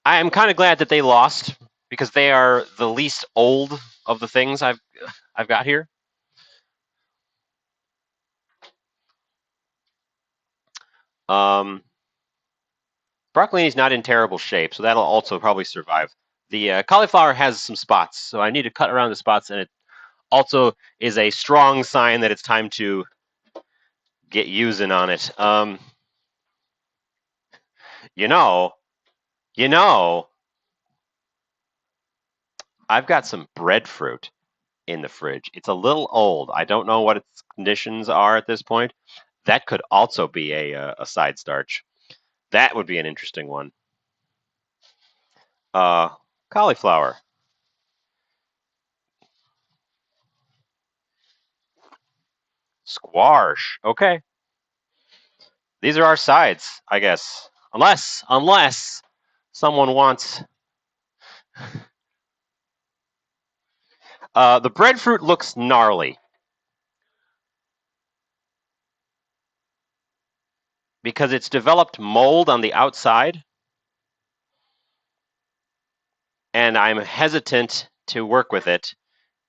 Speaker 1: I am kind of glad that they lost because they are the least old of the things I've got here. Um, Broccoli is not in terrible shape, so that'll also probably survive. The cauliflower has some spots, so I need to cut around the spots, and it also is a strong sign that it's time to get using on it. You know, you know, I've got some breadfruit in the fridge. It's a little old. I don't know what its conditions are at this point. That could also be a side starch. That would be an interesting one. Uh, Cauliflower, squash. Okay, these are our sides, I guess. Unless someone wants. The breadfruit looks gnarly because it's developed mold on the outside, and I'm hesitant to work with it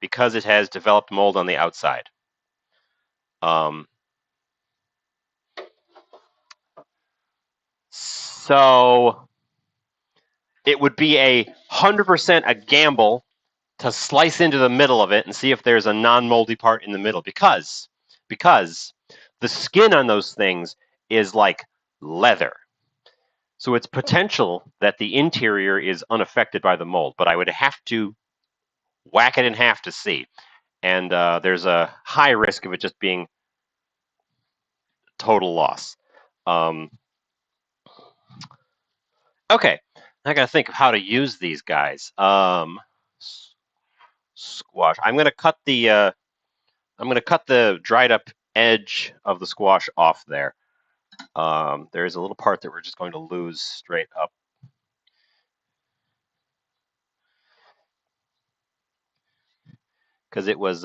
Speaker 1: because it has developed mold on the outside. Um, so it would be 100% a gamble to slice into the middle of it and see if there's a non-moldy part in the middle because the skin on those things is like leather. So it's potential that the interior is unaffected by the mold, but I would have to whack it in half to see. And there's a high risk of it just being total loss. Um, okay, I got to think of how to use these guys. Squash. I'm gonna cut the dried up edge of the squash off there. There is a little part that we're just going to lose straight up. Because it was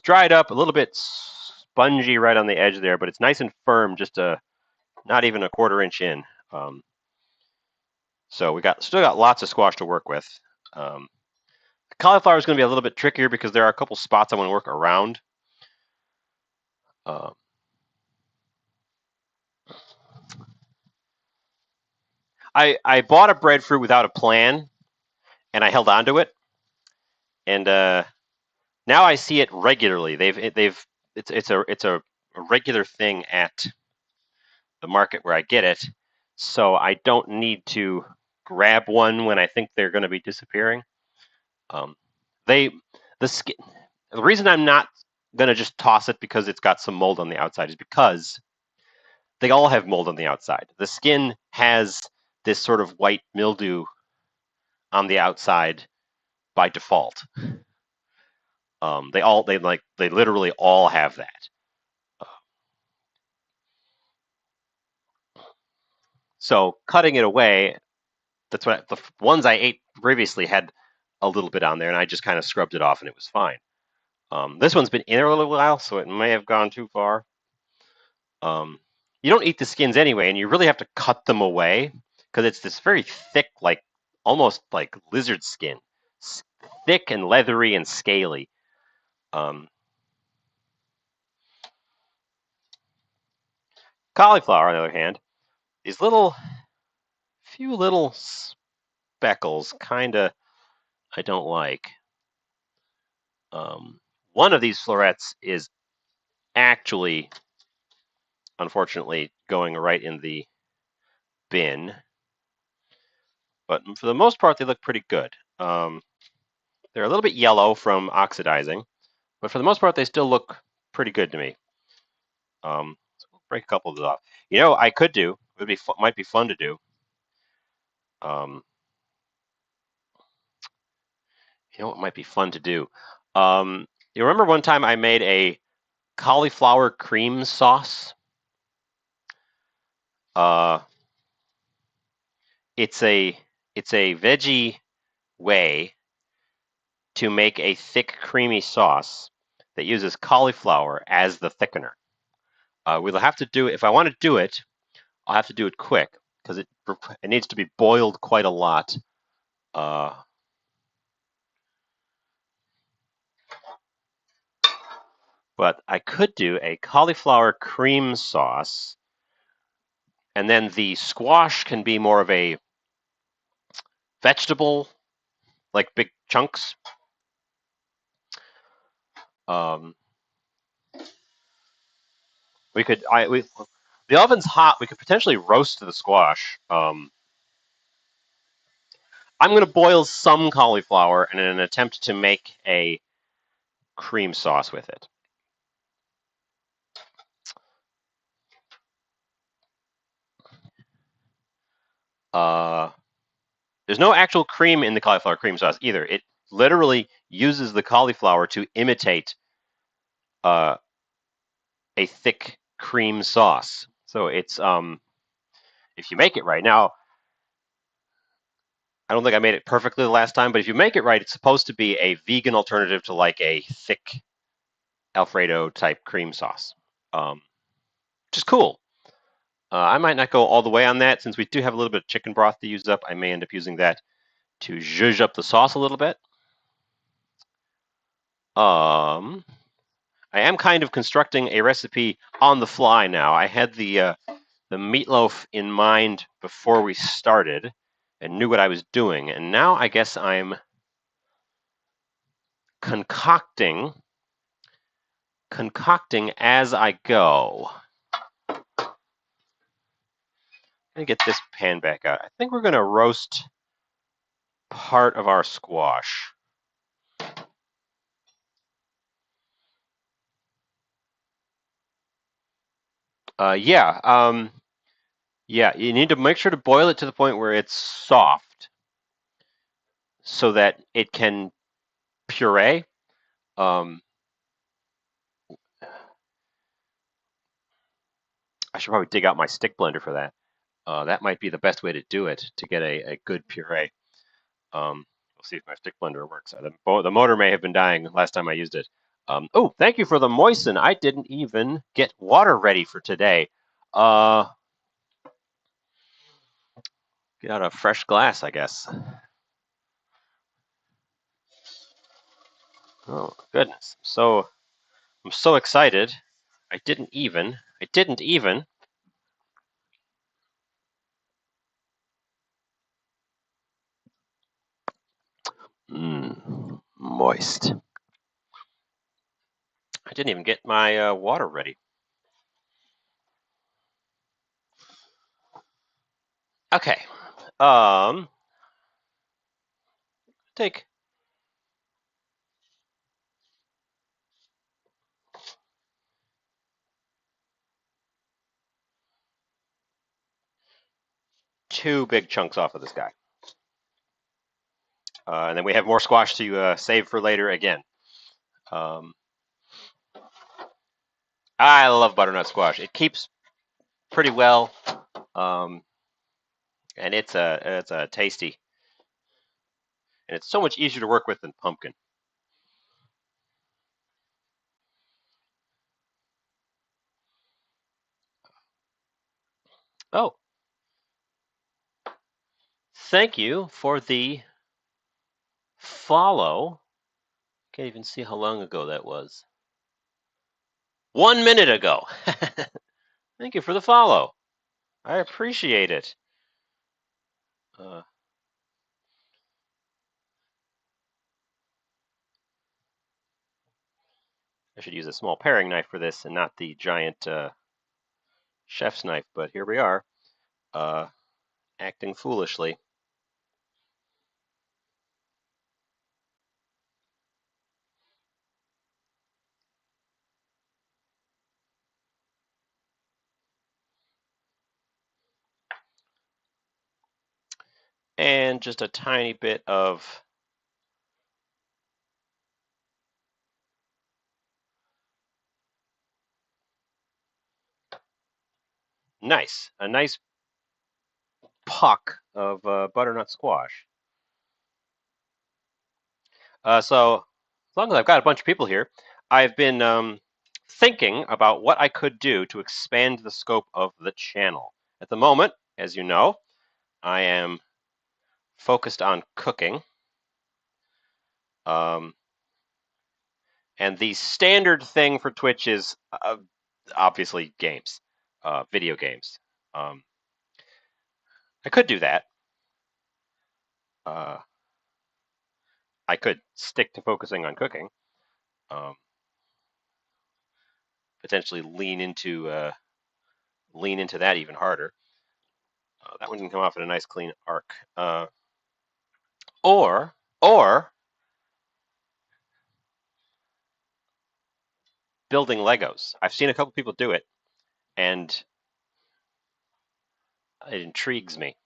Speaker 1: dried up a little bit spongy right on the edge there, but it's nice and firm, just not even a quarter-inch in. Um, so we still got lots of squash to work with. Um, Cauliflower is going to be a little bit trickier because there are a couple spots I want to work around. I bought a breadfruit without a plan, and I held on to it, and now I see it regularly. They've it's a regular thing at the market where I get it, so I don't need to grab one when I think they're going to be disappearing. Um, they the skin. The reason I'm not going to just toss it because it's got some mold on the outside is because they all have mold on the outside. The skin has this sort of white mildew on the outside by default. They literally all have that. So cutting it away, that's what the ones I ate previously had a little bit on there, and I just kind of scrubbed it off, and it was fine. This one's been in there a little while, so it may have gone too far. You don't eat the skins anyway, and you really have to cut them away because it's this very thick, like almost like lizard skin, thick and leathery and scaly. Um, Cauliflower, on the other hand, these few little speckles, kind of, I don't like. One of these florets is actually, unfortunately, going right in the bin, but for the most part, they look pretty good. They're a little bit yellow from oxidizing, but for the most part, they still look pretty good to me. So we'll break a couple of those off. I could do. Might be fun to do. Um, what might be fun to do? You remember one time I made a cauliflower cream sauce? Uh, it's a veggie way to make a thick, creamy sauce that uses cauliflower as the thickener. We'll have to do it. If I want to do it, I'll have to do it quick because it needs to be boiled quite a lot. Uh, but I could do a cauliflower cream sauce, and then the squash can be more of a vegetable, like big chunks. Um, the oven's hot. We could potentially roast the squash. I'm going to boil some cauliflower in an attempt to make a cream sauce with it. Uh, there's no actual cream in the cauliflower cream sauce either. It literally uses the cauliflower to imitate uh, a thick cream sauce. So it's if you make it right. Now, I don't think I made it perfectly the last time, but if you make it right, it's supposed to be a vegan alternative to like a thick Alfredo type cream sauce, which is cool. I might not go all the way on that since we do have a little bit of chicken broth to use up. I may end up using that to zhuzh up the sauce a little bit. I am kind of constructing a recipe on the fly now. I had the meatloaf in mind before we started and knew what I was doing, and now I guess I'm concocting as I go. Let me get this pan back out. I think we're going to roast part of our squash. Yeah. Yeah, you need to make sure to boil it to the point where it's soft so that it can puree. Um, I should probably dig out my stick blender for that. That might be the best way to do it to get a good puree. We'll see if my stick blender works. The motor may have been dying last time I used it. Oh, thank you for the moisten. I didn't even get water ready for today. Uh, get out a fresh glass, I guess. Oh goodness! I'm so excited. I didn't even. Moist. I didn't even get my water ready. Okay. Take two big chunks off of this guy. And then we have more squash to save for later again. I love butternut squash. It keeps pretty well, and it's a tasty, and it's so much easier to work with than pumpkin. Oh, thank you for the follow. Can't even see how long ago that was. 1 minute ago. Thank you for the follow. I appreciate it. I should use a small paring knife for this and not the giant chef's knife, but here we are, acting foolishly. And just a tiny bit of a nice puck of butternut squash. So as long as I've got a bunch of people here, I've been thinking about what I could do to expand the scope of the channel. At the moment, as you know, I am focused on cooking. And the standard thing for Twitch is obviously games, video games. I could do that. I could stick to focusing on cooking. Potentially lean into that even harder. That one can come off in a nice clean arc. Or building Legos. I've seen a couple people do it, and it intrigues me.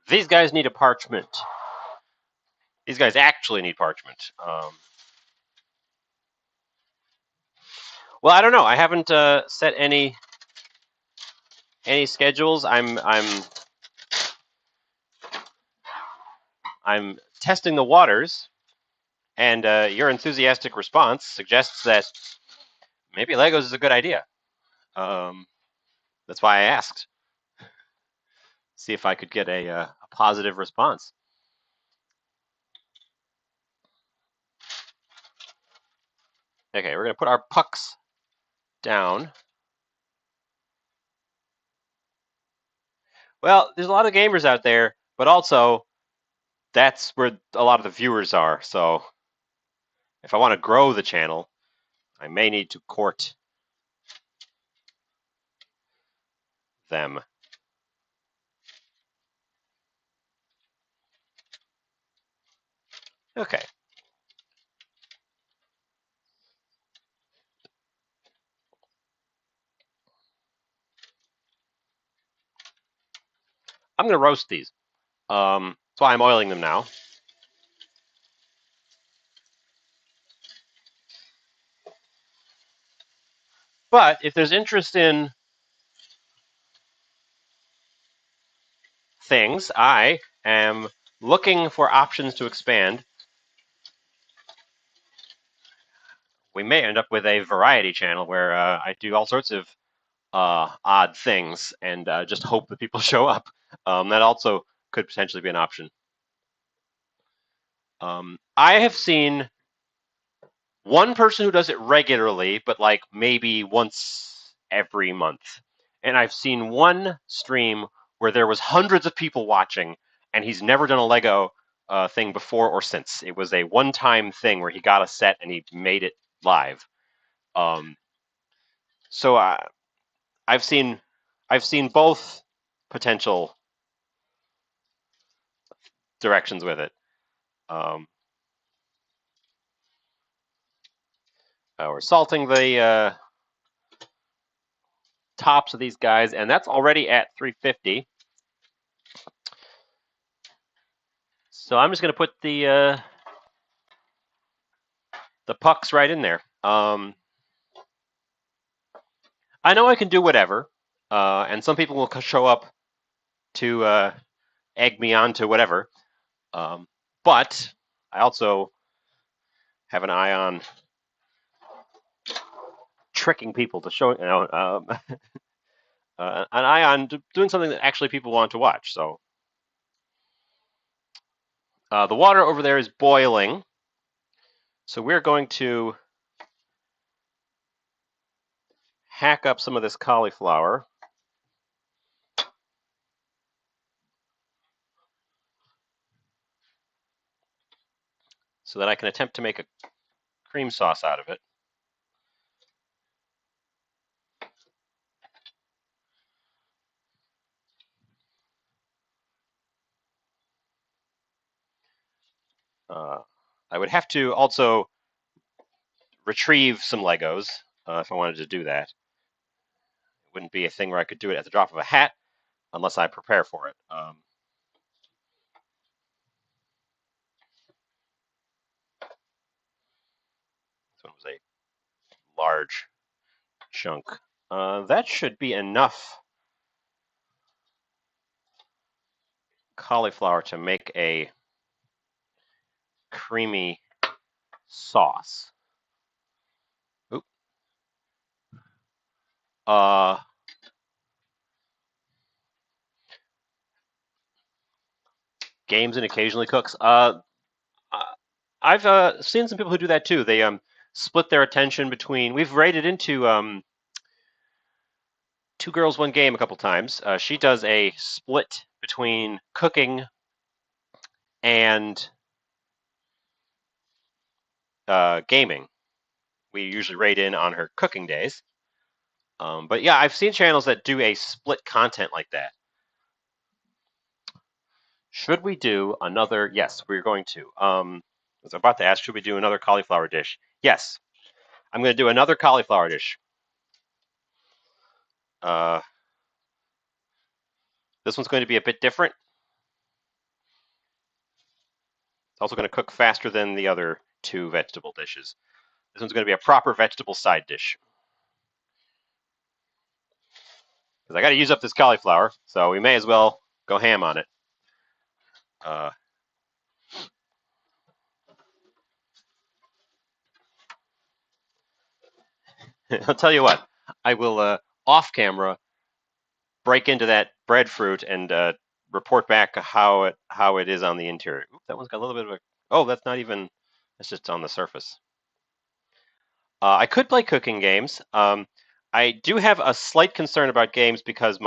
Speaker 1: These guys need a parchment. These guys actually need parchment. Well, I don't know. I haven't set any schedules. I'm testing the waters, and your enthusiastic response suggests that maybe Legos is a good idea. That's why I asked. See if I could get a positive response. Okay, we're going to put our pucks down. Well, there's a lot of gamers out there, but also that's where a lot of the viewers are. So if I want to grow the channel, I may need to court them. Okay. I'm going to roast these. That's why I'm oiling them now. But if there's interest in things, I am looking for options to expand. We may end up with a variety channel where I do all sorts of odd things and just hope that people show up. That also could potentially be an option. I have seen one person who does it regularly, but like maybe once every month. and I've seen one stream where there was hundreds of people watching, and he's never done a Lego thing before or since. It was a one-time thing where he got a set and he made it live. Um, so I've seen I've seen both potential directions with it. Um, we're salting the tops of these guys, and that's already at 350. So I'm just going to put the pucks right in there. I know I can do whatever, and some people will show up to egg me on to whatever. But I also have an eye on tricking people to show, an eye on doing something that actually people want to watch. So the water over there is boiling. So we're going to hack up some of this cauliflower. So that I can attempt to make a cream sauce out of it. I would have to also retrieve some Legos if I wanted to do that. It wouldn't be a thing where I could do it at the drop of a hat unless I prepare for it. This one was a large chunk. That should be enough cauliflower to make a creamy sauce. Oop. Games and occasionally cooks. I've seen some people who do that too. They split their attention between. We've raided into Two Girls One Game a couple times. She does a split between cooking and gaming. We usually raid in on her cooking days. But yeah, I've seen channels that do a split content like that. Should we do another? Yes, we're going to. I was about to ask, should we do another cauliflower dish? Yes, I'm going to do another cauliflower dish. This one's going to be a bit different. It's also going to cook faster than the other two vegetable dishes. This one's going to be a proper vegetable side dish. Because I got to use up this cauliflower, so we may as well go ham on it. I'll tell you what, I will off camera break into that breadfruit and report back how it is on the interior. Oop, that one's got a little bit of a. Oh, that's not even. That's just on the surface. I could play cooking games. I do have a slight concern about games because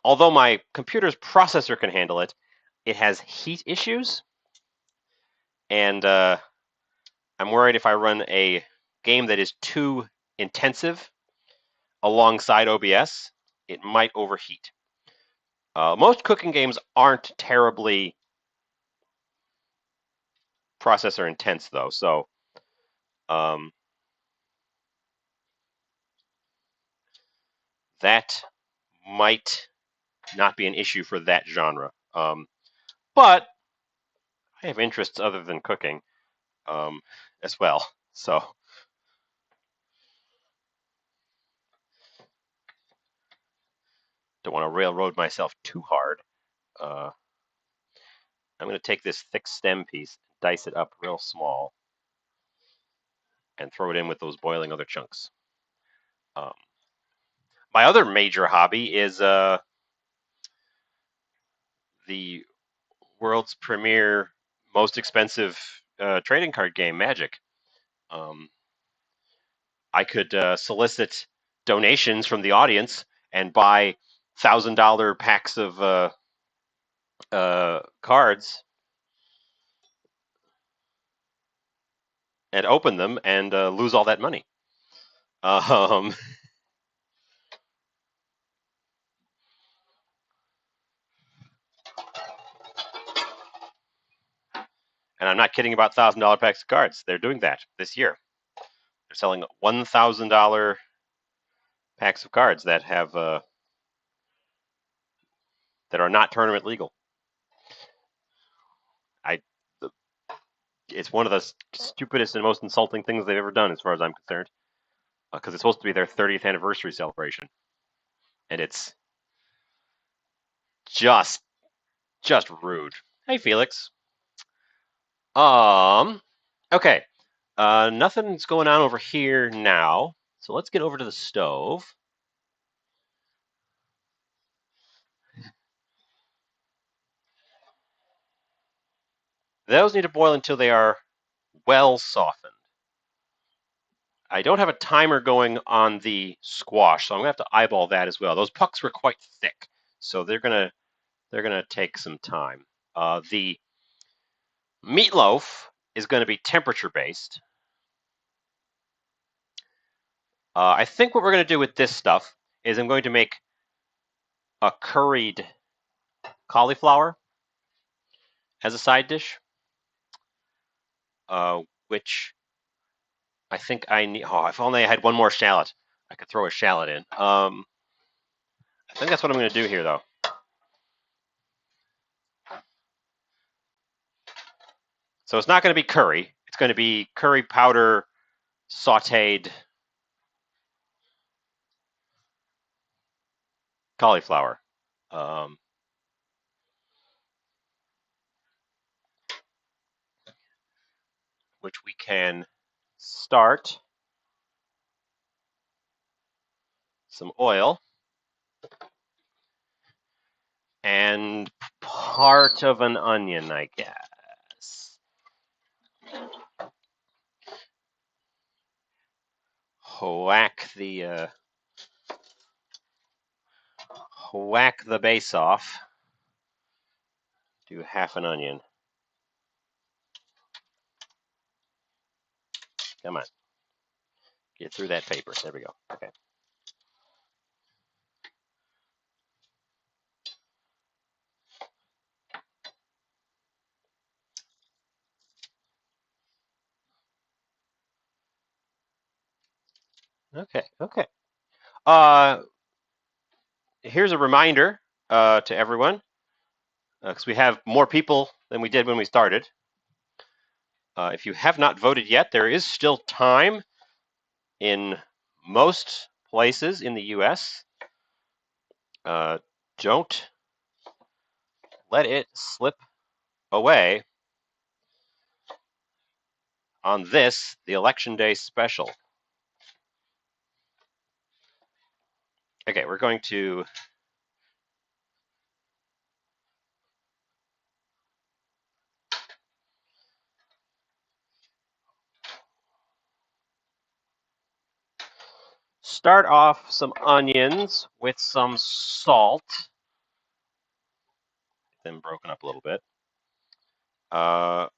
Speaker 1: although my computer's processor can handle it, it has heat issues, and I'm worried if I run a game that is too intensive alongside OBS, it might overheat. Most cooking games aren't terribly processor intense, though, so that might not be an issue for that genre. But I have interests other than cooking as well, so don't want to railroad myself too hard. I'm going to take this thick stem piece, dice it up real small, and throw it in with those boiling other chunks. My other major hobby is the world's premier, most expensive trading card game, Magic. I could solicit donations from the audience and buy $1,000 packs of cards and open them and lose all that money. Um, and I'm not kidding about $1,000 packs of cards. They're doing that this year. They're selling $1,000 packs of cards that have that are not tournament legal. I It's one of the stupidest and most insulting things they've ever done, as far as I'm concerned, because it's supposed to be their 30th anniversary celebration, and it's just rude. Hey, Felix. Okay. Nothing's going on over here now, so let's get over to the stove. Those need to boil until they are well softened. I don't have a timer going on the squash, so I'm gonna have to eyeball that as well. Those pucks were quite thick, so they're gonna take some time. The meatloaf is going to be temperature based. I think what we're going to do with this stuff is I'm going to make a curried cauliflower as a side dish, which I think I need. Oh, if only I had one more shallot, I could throw a shallot in. I think that's what I'm going to do here, though. So it's not going to be curry. It's going to be curry powder sautéed cauliflower. Which we can start some oil and part of an onion, I guess. Whack the base off. Do half an onion. Come on. Get through that paper. There we go. Okay. Okay. Here's a reminder to everyone, because we have more people than we did when we started. If you have not voted yet, there is still time in most places in the U.S. Don't let it slip away on this, the Election Day special. Okay, we're going to start off some onions with some salt. Them broken up a little bit. I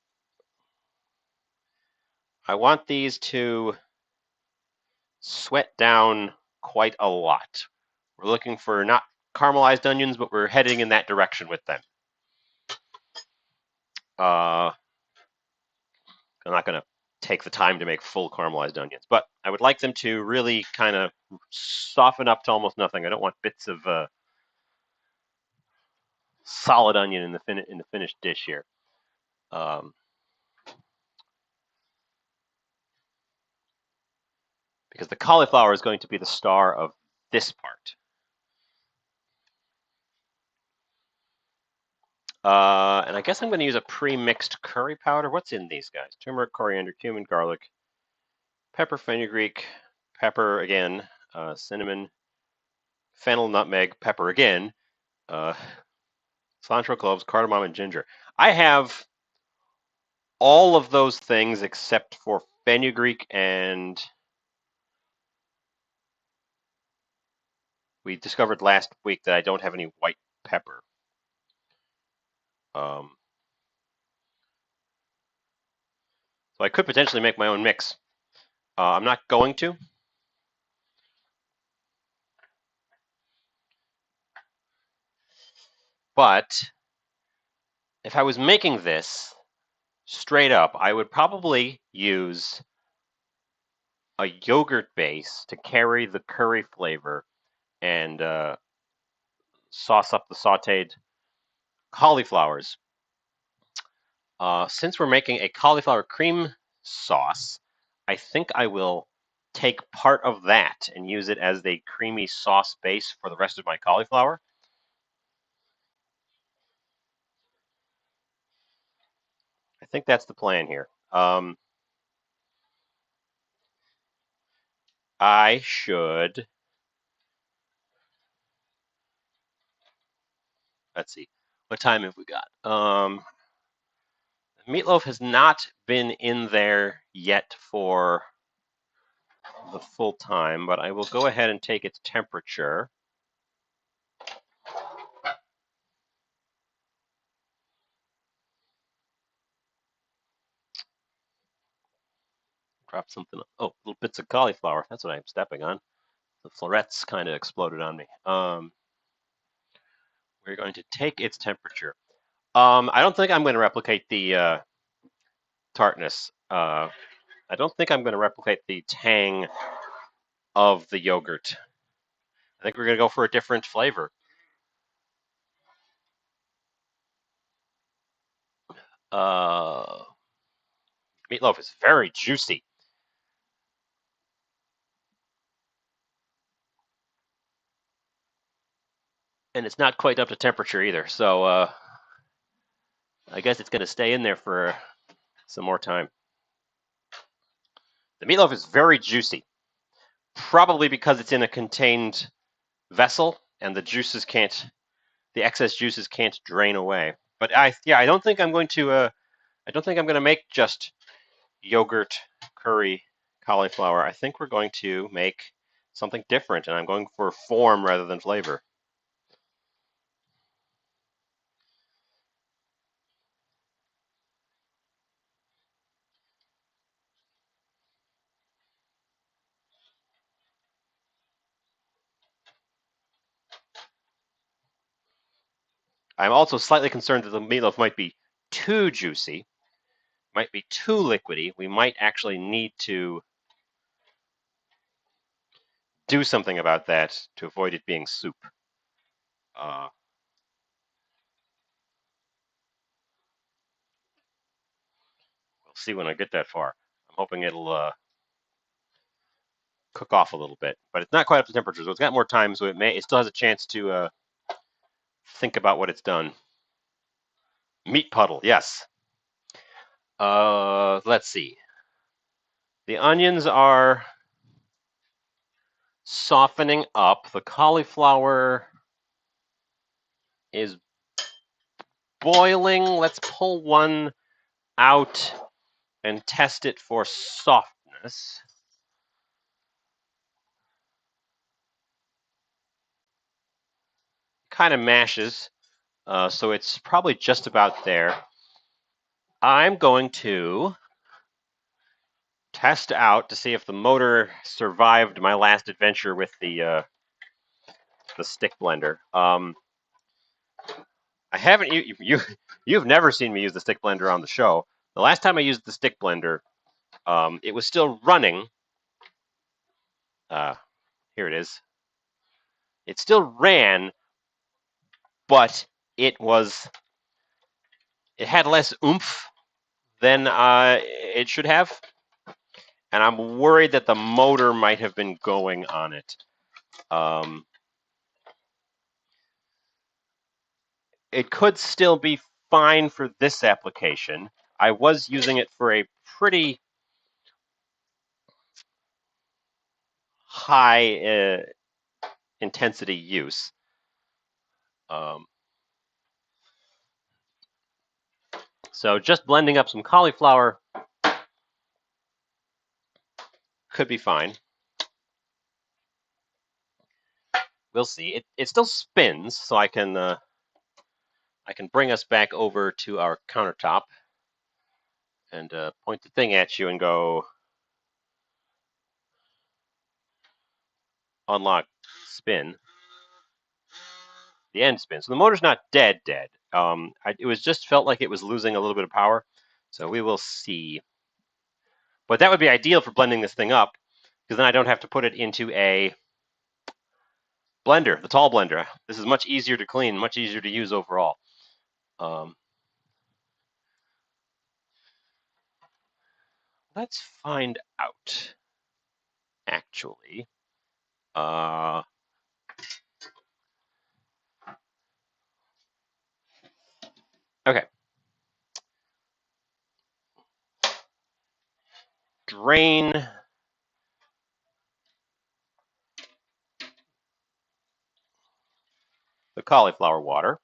Speaker 1: want these to sweat down quite a lot. We're looking for not caramelized onions, but we're heading in that direction with them. I'm not going to take the time to make full caramelized onions, but I would like them to really kind of soften up to almost nothing. I don't want bits of solid onion in the finished dish here. Because the cauliflower is going to be the star of this part. And I guess I'm going to use a pre-mixed curry powder. What's in these guys? Turmeric, coriander, cumin, garlic, pepper, fenugreek, pepper again, cinnamon, fennel, nutmeg, pepper again, cilantro, cloves, cardamom, and ginger. I have all of those things except for fenugreek and We discovered last week that I don't have any white pepper. So I could potentially make my own mix. I'm not going to. But if I was making this straight up, I would probably use a yogurt base to carry the curry flavor and sauce up the sauteed cauliflowers. Since we're making a cauliflower cream sauce, I think I will take part of that and use it as the creamy sauce base for the rest of my cauliflower. I think that's the plan here. I should. Let's see. What time have we got? Meatloaf has not been in there yet for the full time, but I will go ahead and take its temperature. Drop something. Oh, little bits of cauliflower. That's what I'm stepping on. The florets kind of exploded on me. We're going to take its temperature. I don't think I'm going to replicate the tartness. I don't think I'm going to replicate the tang of the yogurt. I think we're going to go for a different flavor. Uh, Meatloaf is very juicy. And it's not quite up to temperature either. So I guess it's going to stay in there for some more time. The meatloaf is very juicy, probably because it's in a contained vessel and the excess juices can't drain away. But I don't think I'm going to. I don't think I'm going to make just yogurt curry cauliflower. I think we're going to make something different, and I'm going for form rather than flavor. I'm also slightly concerned that the meatloaf might be too juicy, might be too liquidy. We might actually need to do something about that to avoid it being soup. Uh, we'll see when I get that far. I'm hoping it'll cook off a little bit, but it's not quite up to temperature, so it's got more time, so it still has a chance to think about what it's done. Meat puddle, yes. Let's see. The onions are softening up. The cauliflower is boiling. Let's pull one out and test it for softness. Kind of mashes, so it's probably just about there. I'm going to test out to see if the motor survived my last adventure with the stick blender. I haven't you've never seen me use the stick blender on the show. The last time I used the stick blender, it was still running. Here it is. It still ran, but it had less oomph than it should have, and I'm worried that the motor might have been going on it. It could still be fine for this application. I was using it for a pretty high intensity use. So just blending up some cauliflower could be fine. I'm we'll see. It still spins, so I can bring us back over to our countertop and point the thing at you and go unlock spin. The end spin. So the motor's not dead. It was just felt like it was losing a little bit of power. So we will see. But that would be ideal for blending this thing up, because then I don't have to put it into a blender, the tall blender. This is much easier to clean, much easier to use overall. Let's find out, actually. Okay. Drain the cauliflower water.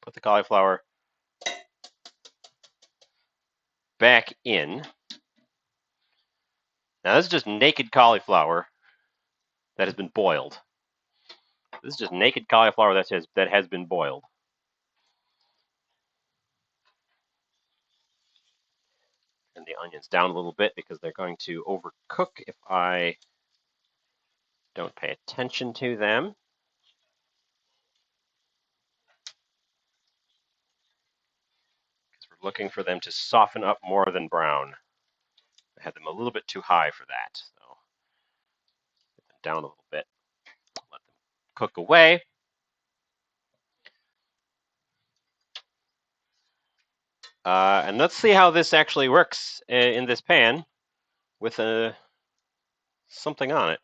Speaker 1: Put the cauliflower back in. Now this is just naked cauliflower that has been boiled. This is just naked cauliflower that has been boiled. And the onions down a little bit because they're going to overcook if I don't pay attention to them. Because we're looking for them to soften up more than brown. I had them a little bit too high for that. So get them down a little bit. Let them cook away. And let's see how this actually works in this pan with something on it.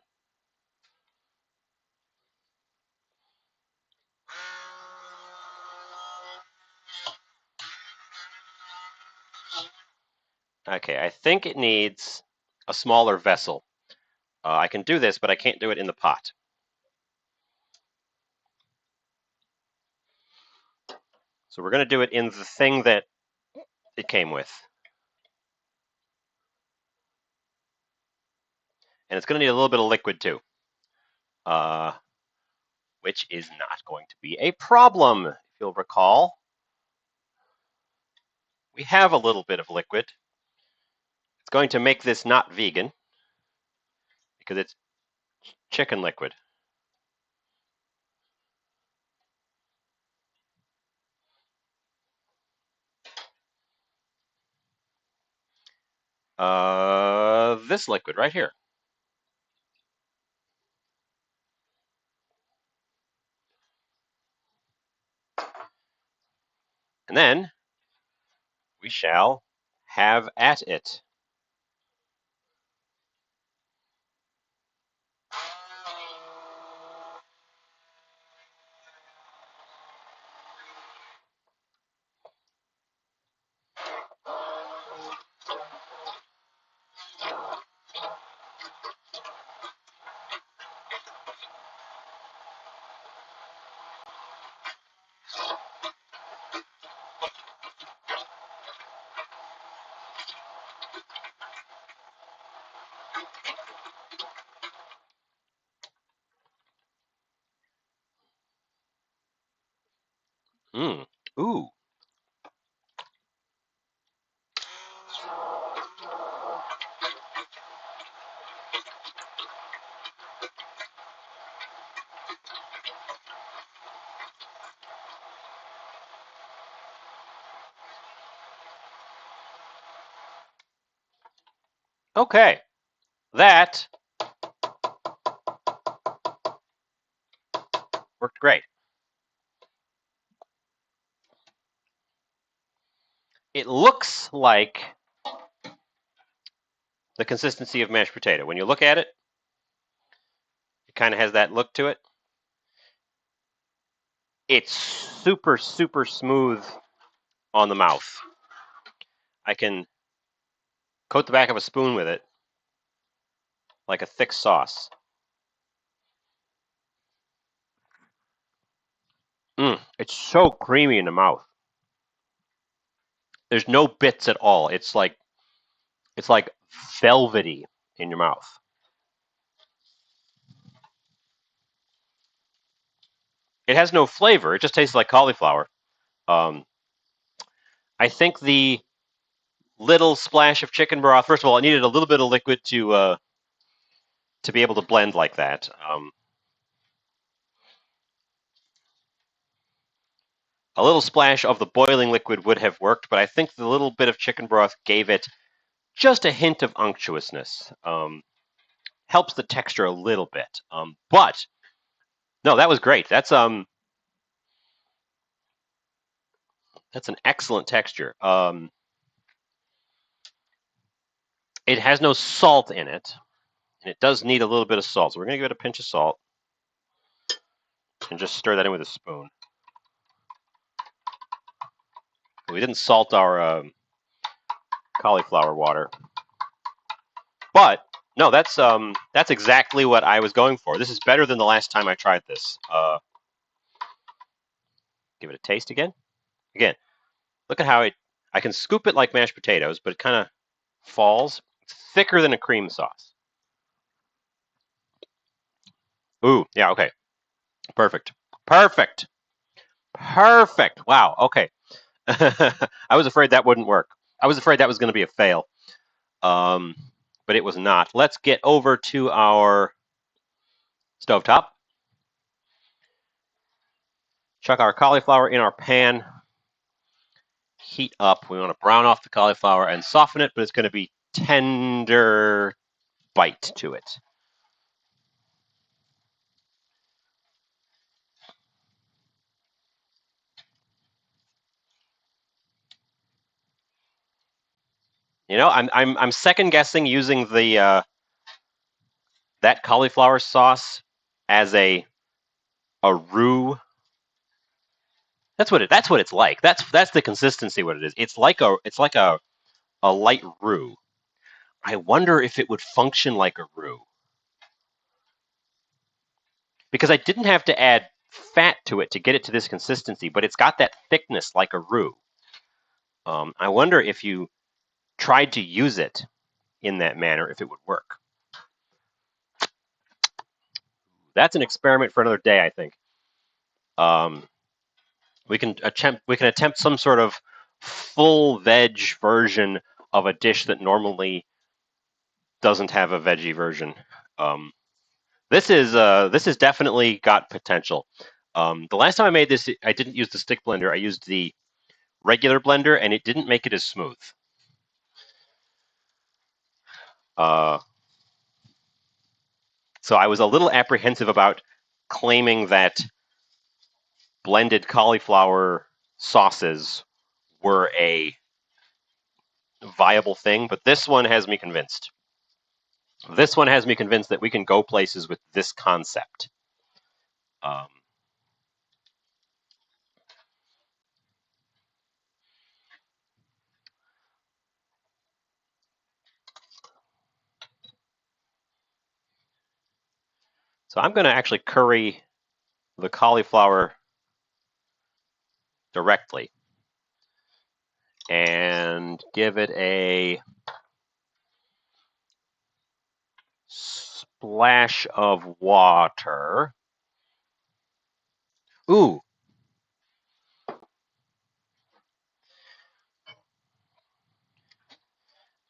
Speaker 1: Okay, I think it needs a smaller vessel. I can do this, but I can't do it in the pot. So we're going to do it in the thing that it came with. And it's going to need a little bit of liquid too, which is not going to be a problem, if you'll recall. We have a little bit of liquid. It's going to make this not vegan because it's chicken liquid. This liquid right here. And then we shall have at it. Ooh. Okay. That worked great. It looks like the consistency of mashed potato. When you look at it, it kind of has that look to it. It's super, super smooth on the mouth. I can coat the back of a spoon with it like a thick sauce. It's so creamy in the mouth. There's no bits at all. It's like It's like velvety in your mouth. It has no flavor. It just tastes like cauliflower. Um, I think the little splash of chicken broth. First of all, it needed a little bit of liquid to be able to blend like that. A little splash of the boiling liquid would have worked, but I think the little bit of chicken broth gave it just a hint of unctuousness. Helps the texture a little bit. But no, that was great. That's an excellent texture. It has no salt in it, and it does need a little bit of salt. So we're going to give it a pinch of salt and just stir that in with a spoon. We didn't salt our cauliflower water, but no, that's exactly what I was going for. This is better than the last time I tried this. Give it a taste again. Again, look at how I can scoop it like mashed potatoes, but it kind of falls. It's thicker than a cream sauce. Ooh, yeah, okay. Perfect. Perfect. Perfect. Wow, okay. I was afraid that wouldn't work. I was afraid that was going to be a fail. But it was not. Let's get over to our stovetop. Chuck our cauliflower in our pan. Heat up. We want to brown off the cauliflower and soften it, but it's going to be tender bite to it. You know, I'm second guessing using the that cauliflower sauce as a roux. That's what it's like. That's the consistency. What it is. It's like a light roux. I wonder if it would function like a roux because I didn't have to add fat to it to get it to this consistency, but it's got that thickness like a roux. I wonder if you tried to use it in that manner, if it would work. That's an experiment for another day, I think. Um, we can attempt some sort of full veg version of a dish that normally doesn't have a veggie version. Um, this is definitely got potential. The last time I made this, I didn't use the stick blender. I used the regular blender, and it didn't make it as smooth. Uh, so I was a little apprehensive about claiming that blended cauliflower sauces were a viable thing, but this one has me convinced. This one has me convinced that we can go places with this concept. Um, so I'm going to actually curry the cauliflower directly and give it a splash of water. Ooh.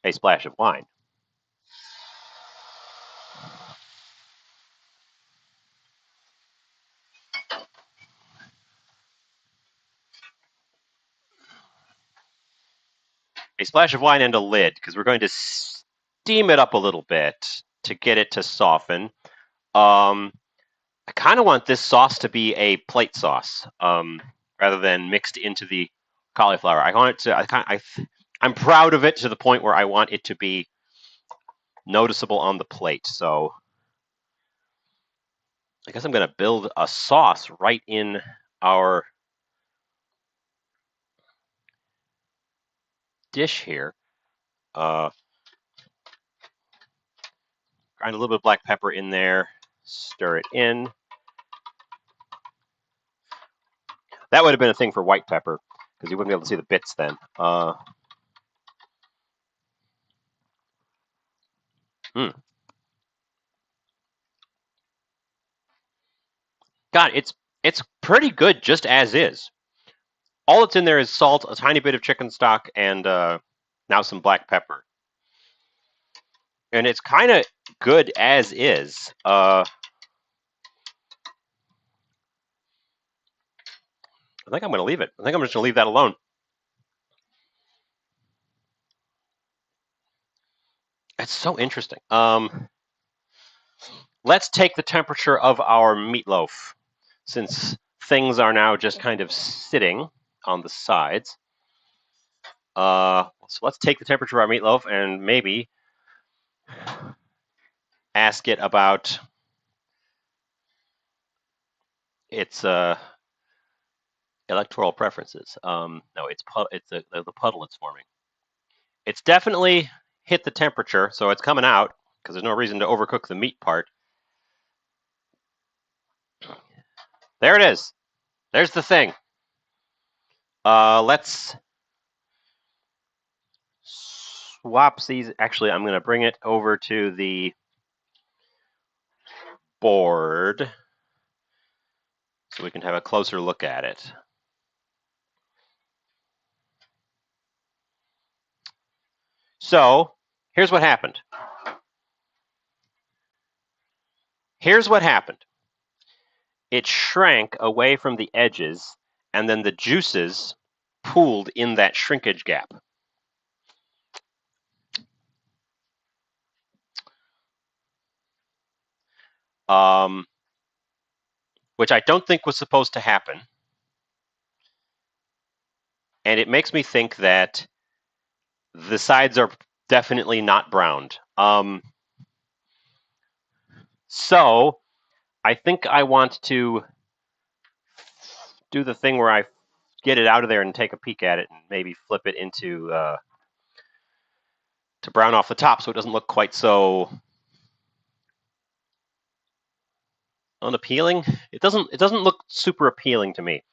Speaker 1: A splash of wine. A splash of wine and a lid, because we're going to steam it up a little bit to get it to soften. I kind of want this sauce to be a plate sauce rather than mixed into the cauliflower. I want it to. I'm proud of it to the point where I want it to be noticeable on the plate. So I guess I'm going to build a sauce right in our dish here. Grind a little bit of black pepper in there. Stir it in. That would have been a thing for white pepper because you wouldn't be able to see the bits then. Mm. God, it's pretty good just as is. All that's in there is salt, a tiny bit of chicken stock, and now some black pepper. And it's kind of good as is. I think I'm going to leave it. I think I'm just going to leave that alone. It's so interesting. Let's take the temperature of our meatloaf, since things are now just kind of sitting on the sides. So let's take the temperature of our meatloaf and maybe ask it about its electoral preferences. No, it's the puddle it's forming. It's definitely hit the temperature, so it's coming out because there's no reason to overcook the meat part. There it is. There's the thing. Let's swap these. Actually, I'm going to bring it over to the board so we can have a closer look at it. So here's what happened. Here's what happened. It shrank away from the edges, and then the juices pooled in that shrinkage gap. Um, which I don't think was supposed to happen. And it makes me think that the sides are definitely not browned. So I think I want to do the thing where I get it out of there and take a peek at it and maybe flip it into to brown off the top so it doesn't look quite so unappealing. It doesn't look super appealing to me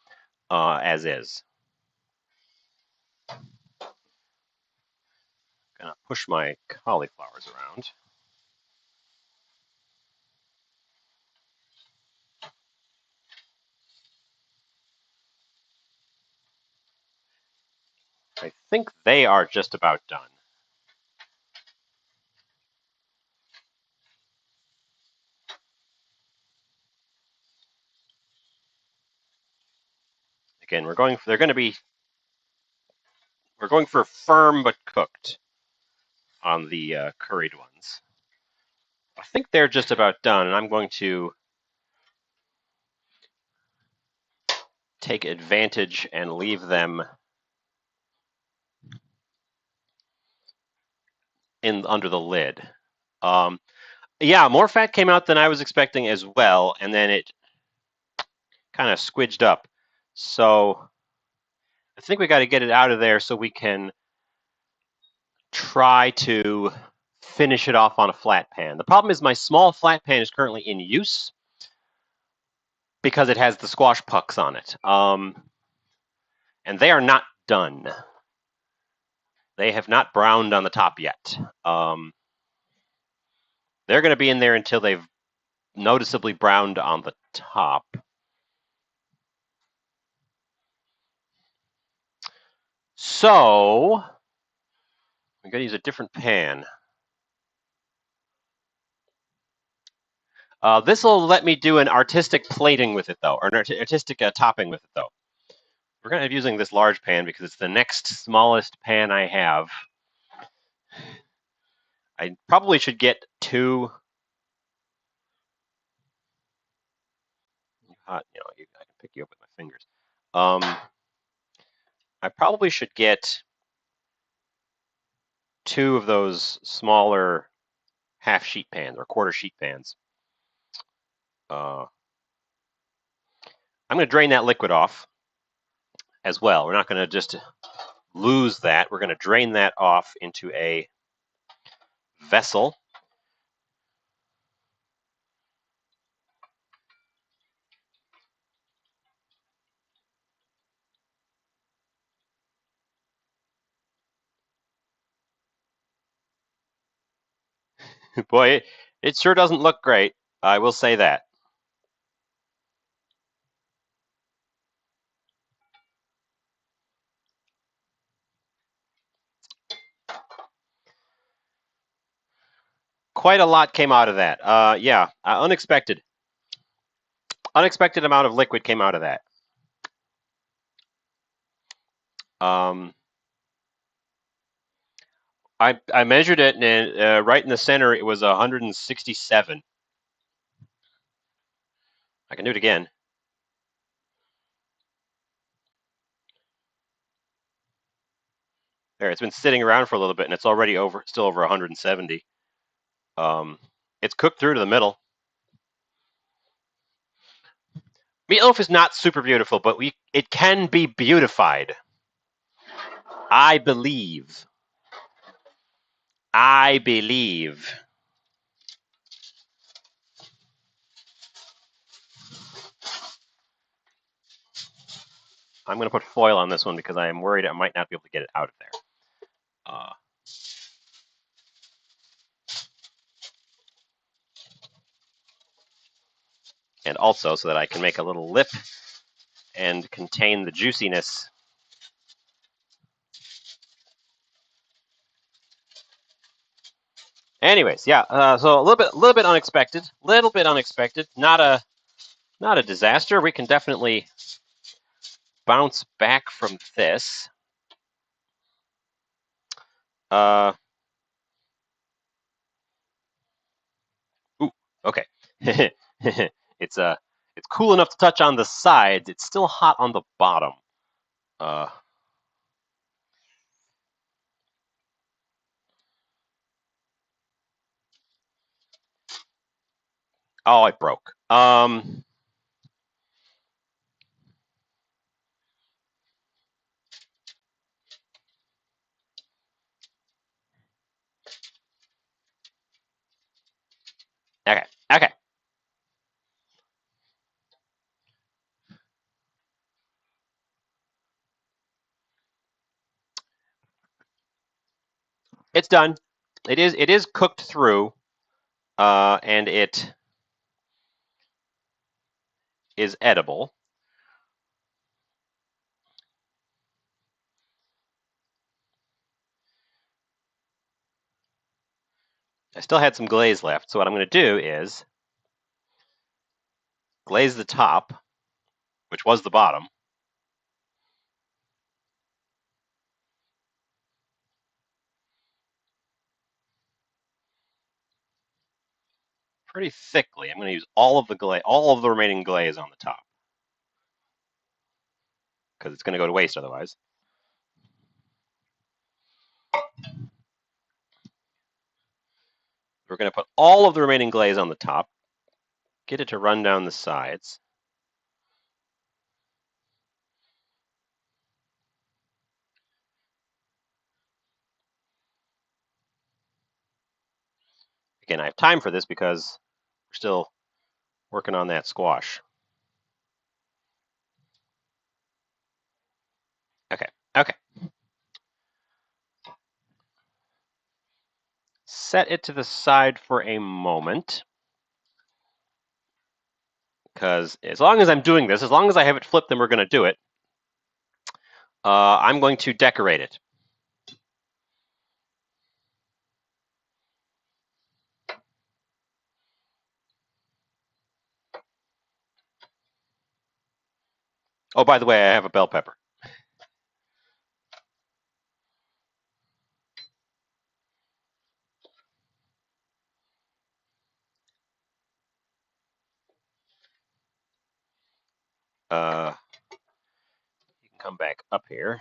Speaker 1: as is. Gonna push my cauliflowers around. I think they are just about done. Again, we're going for firm but cooked on the curried ones. I think they're just about done, and I'm going to take advantage and leave them in under the lid. Um, yeah, more fat came out than I was expecting as well, and then it kind of squidged up. So I think we got to get it out of there so we can try to finish it off on a flat pan. The problem is my small flat pan is currently in use because it has the squash pucks on it. And they are not done. They have not browned on the top yet. They're going to be in there until they've noticeably browned on the top. So I'm going to use a different pan. This will let me do an artistic plating with it, though, or an artistic topping with it, though. We're going to be using this large pan because it's the next smallest pan I have. I probably should get two. I can pick you up with my fingers. I probably should get two of those smaller half sheet pans or quarter sheet pans. I'm going to drain that liquid off as well. We're not going to just lose that. We're going to drain that off into a vessel. Boy, it sure doesn't look great. I will say that. Quite a lot came out of that. Yeah, unexpected amount of liquid came out of that. Um, I measured it, and right in the center, it was 167. I can do it again. There, it's been sitting around for a little bit, and it's already still over 170. It's cooked through to the middle. Meatloaf is not super beautiful, but it can be beautified. I believe. I believe. I'm going to put foil on this one because I am worried I might not be able to get it out of there. Uh, and also so that I can make a little lip and contain the juiciness. Anyways, yeah. So a little bit unexpected. Little bit unexpected. Not a disaster. We can definitely bounce back from this. Uh, ooh, okay. it's it's cool enough to touch on the sides. It's still hot on the bottom. Uh, oh, it broke. Okay, okay. It's done. It is cooked through, and it is edible. I still had some glaze left, so what I'm going to do is glaze the top, which was the bottom, pretty thickly. I'm going to use all of the remaining glaze on the top, because it's going to go to waste otherwise. We're going to put all of the remaining glaze on the top, get it to run down the sides. Again, I have time for this because we're still working on that squash. Okay, okay. Set it to the side for a moment, because as long as I'm doing this, as long as I have it flipped, then we're going to do it. I'm going to decorate it. Oh, by the way, I have a bell pepper. You can come back up here.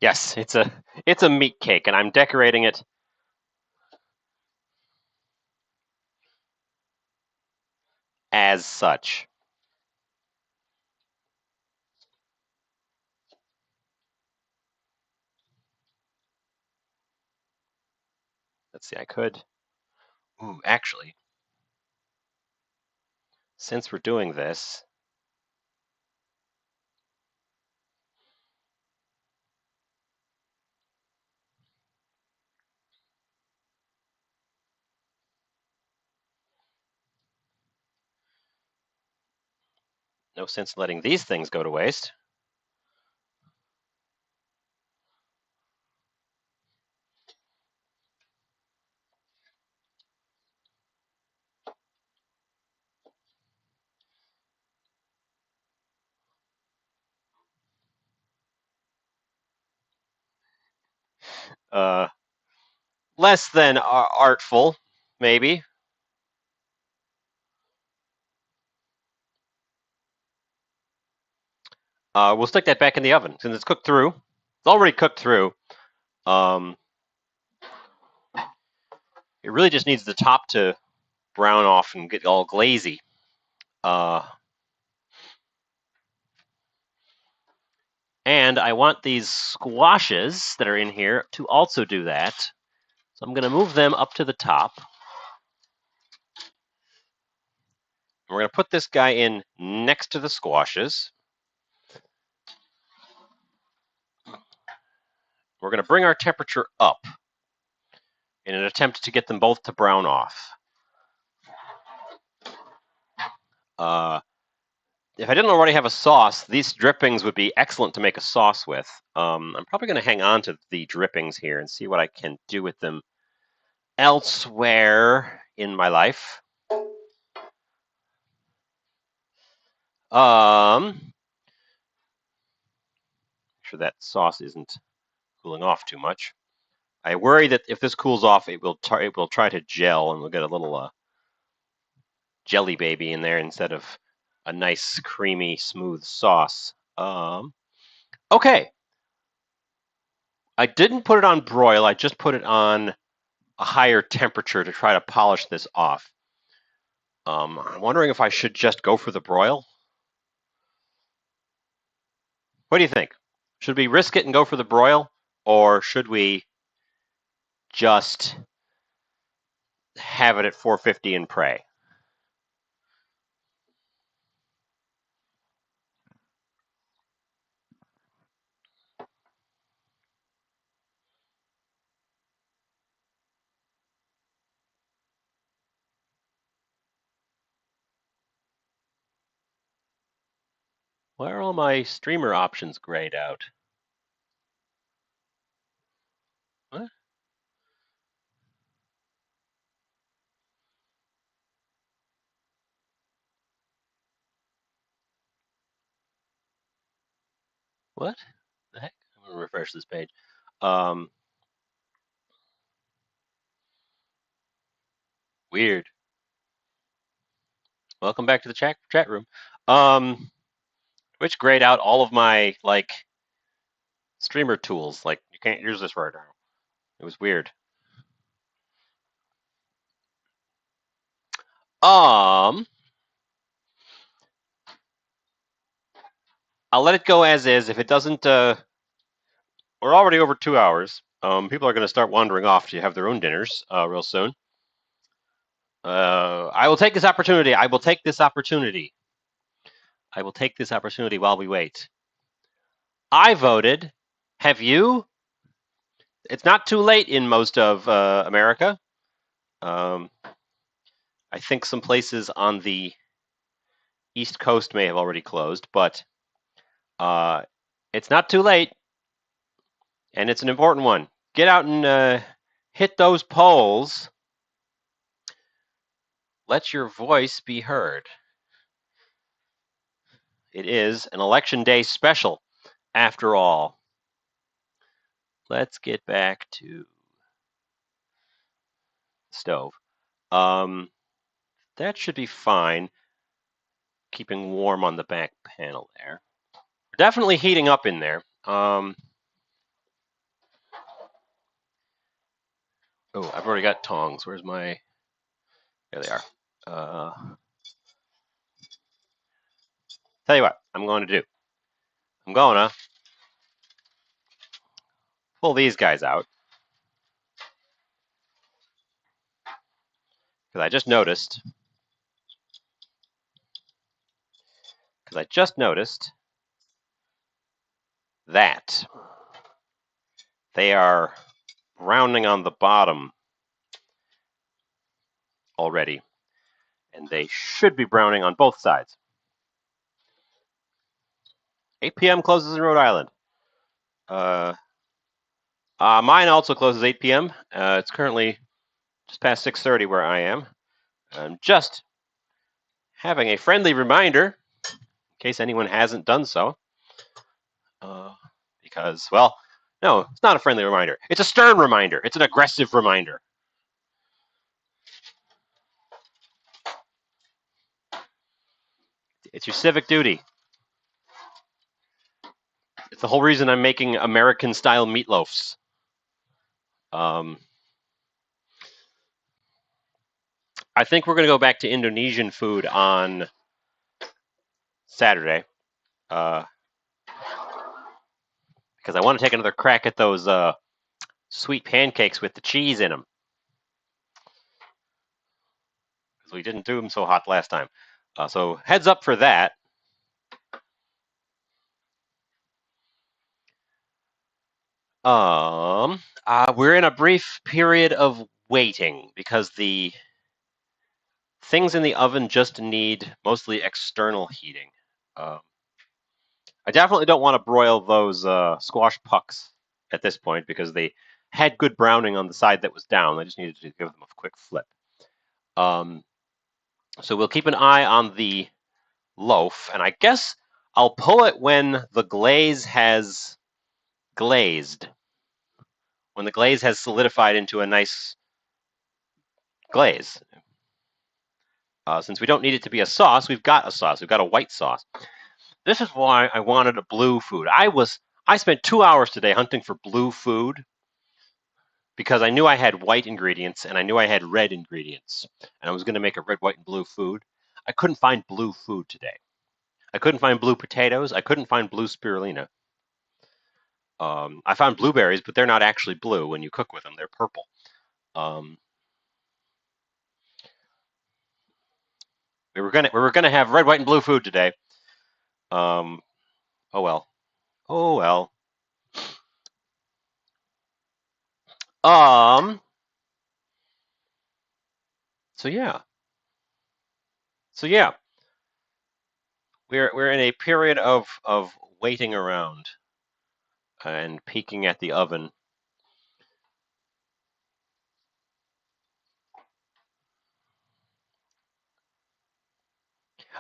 Speaker 1: Yes, it's a meat cake, and I'm decorating it as such. Let's see, I could. Ooh, actually, since we're doing this, no sense letting these things go to waste. Uh, Less than artful, maybe. We'll stick that back in the oven since it's cooked through. It's already cooked through. Um, it really just needs the top to brown off and get all glazy. Uh, and I want these squashes that are in here to also do that. So I'm going to move them up to the top. We're going to put this guy in next to the squashes. We're going to bring our temperature up in an attempt to get them both to brown off. If I didn't already have a sauce, these drippings would be excellent to make a sauce with. I'm probably going to hang on to the drippings here and see what I can do with them elsewhere in my life. Make sure that sauce isn't cooling off too much. I worry that if this cools off, it will try to gel and we'll get a little jelly baby in there instead of a nice creamy smooth sauce. Okay. I didn't put it on broil. I just put it on a higher temperature to try to polish this off. I'm wondering if I should just go for the broil. What do you think? Should we risk it and go for the broil, or should we just have it at 450 and pray? Why are all my streamer options grayed out? What? What the heck? I'm gonna refresh this page. Um, Weird. Welcome back to the chat room. Which grayed out all of my streamer tools. Like you can't use this right now. It was weird. Um, I'll let it go as is. If it doesn't, we're already over 2 hours. People are going to start wandering off to have their own dinners real soon. I will take this opportunity. I will take this opportunity. I will take this opportunity while we wait. I voted. Have you? It's not too late in most of America. I think some places on the East Coast may have already closed, but it's not too late, and it's an important one. Get out and hit those polls. Let your voice be heard. It is an election day special, after all. Let's get back to the stove. That should be fine. Keeping warm on the back panel there. Definitely heating up in there. Oh, I've already got tongs. Where's my? There they are. Tell you what, I'm going to do. I'm going to pull these guys out because I just noticed because I just noticed that they are browning on the bottom already, and they should be browning on both sides. 8 p.m. closes in Rhode Island. Mine also closes 8 p.m. It's currently just past 6:30 where I am. I'm just having a friendly reminder, in case anyone hasn't done so, because, well, no, it's not a friendly reminder. It's a stern reminder. It's an aggressive reminder. It's your civic duty. It's the whole reason I'm making American-style meatloafs. I think we're going to go back to Indonesian food on Saturday, because I want to take another crack at those sweet pancakes with the cheese in them. Because we didn't do them so hot last time. So heads up for that. We're in a brief period of waiting because the things in the oven just need mostly external heating. I definitely don't want to broil those squash pucks at this point because they had good browning on the side that was down. I just needed to give them a quick flip. So we'll keep an eye on the loaf, and I guess I'll pull it when the glaze has glazed. When the glaze has solidified into a nice glaze. Since we don't need it to be a sauce, we've got a sauce. We've got a white sauce. This is why I wanted a blue food. I spent 2 hours today hunting for blue food because I knew I had white ingredients and I knew I had red ingredients. And I was going to make a red, white, and blue food. I couldn't find blue food today. I couldn't find blue potatoes. I couldn't find blue spirulina. I found blueberries, but they're not actually blue when you cook with them. They're purple. We were gonna have red, white, and blue food today. Oh well. Oh well. So yeah. So yeah. We're in a period of waiting around and peeking at the oven.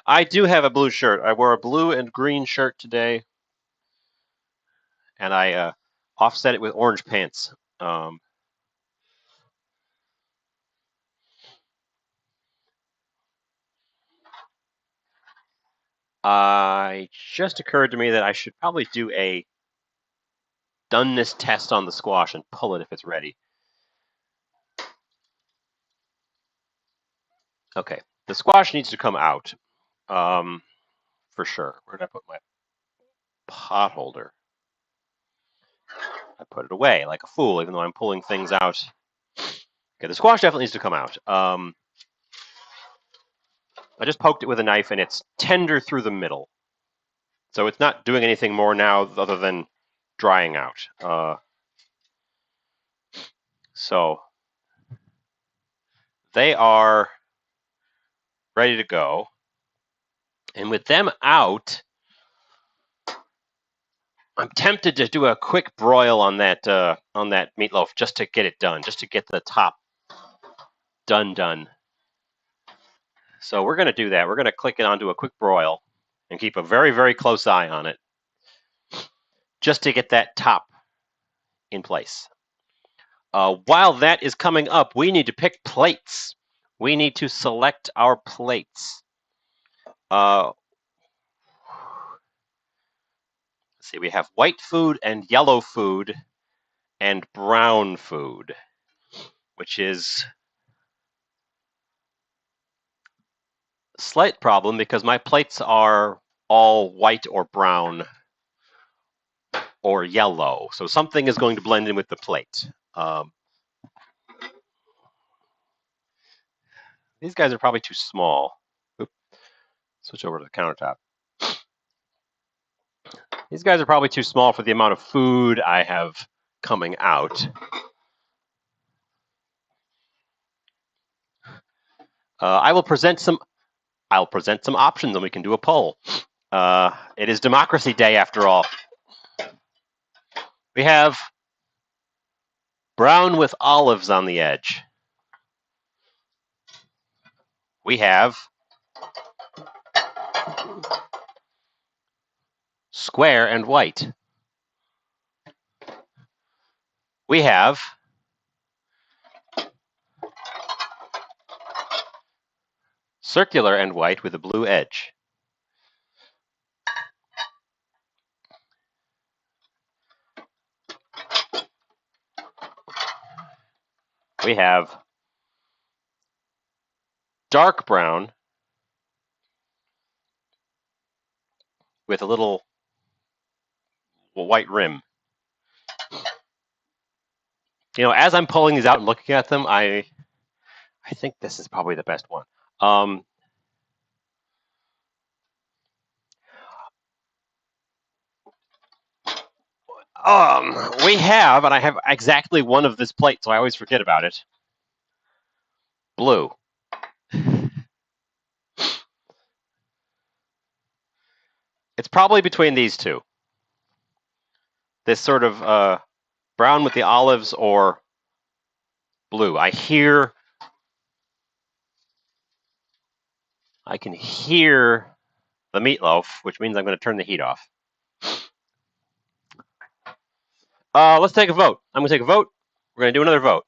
Speaker 1: I do have a blue shirt. I wore a blue and green shirt today, and I offset it with orange pants. I just occurred to me that I should probably do a doneness test on the squash and pull it if it's ready. Okay, the squash needs to come out, for sure. Where did I put my pot holder? I put it away like a fool, even though I'm pulling things out. Okay, the squash definitely needs to come out. I just poked it with a knife, and it's tender through the middle. So it's not doing anything more now other than drying out. So they are ready to go. And with them out, I'm tempted to do a quick broil on that meatloaf just to get it done, just to get the top done. So we're going to do that. We're going to click it onto a quick broil and keep a very, very close eye on it just to get that top in place. While that is coming up, we need to pick plates. We need to select our plates. Let's see, we have white food and yellow food and brown food, which is a slight problem because my plates are all white or brown or yellow. So something is going to blend in with the plate. These guys are probably too small. Oop. Switch over to the countertop. These guys are probably too small for the amount of food I have coming out. I'll present some options, and we can do a poll. It is Democracy Day, after all. We have brown with olives on the edge. We have square and white. We have circular and white with a blue edge. We have dark brown with a little white rim. You know, as I'm pulling these out and looking at them, I think this is probably the best one. We have, and I have exactly one of this plate, so I always forget about it. Blue. It's probably between these two. This sort of brown with the olives or blue. I can hear the meatloaf, which means I'm going to turn the heat off. Let's take a vote. I'm going to take a vote. We're going to do another vote.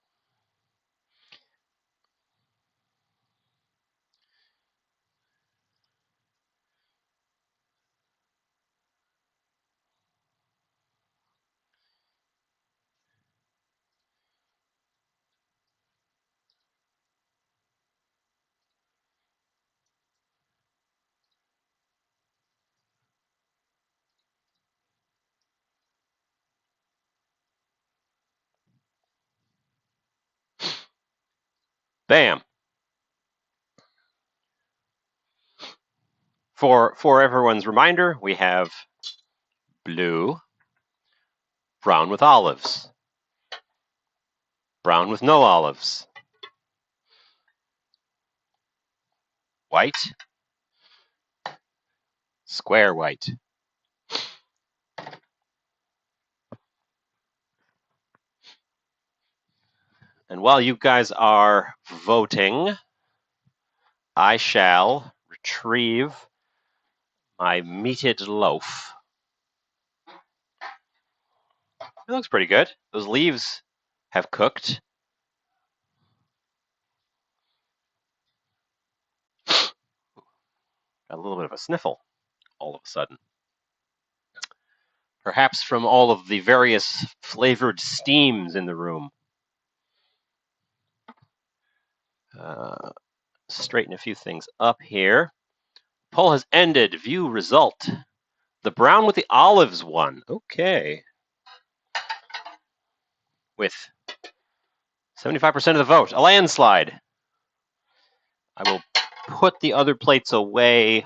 Speaker 1: Bam. For everyone's reminder, we have blue, brown with olives, brown with no olives, white, square white. And while you guys are voting, I shall retrieve my meated loaf. It looks pretty good. Those leaves have cooked. Got a little bit of a sniffle all of a sudden. Perhaps from all of the various flavored steams in the room. Straighten a few things up here. Poll has ended. View result. The brown with the olives won. Okay. With 75% of the vote. A landslide. I will put the other plates away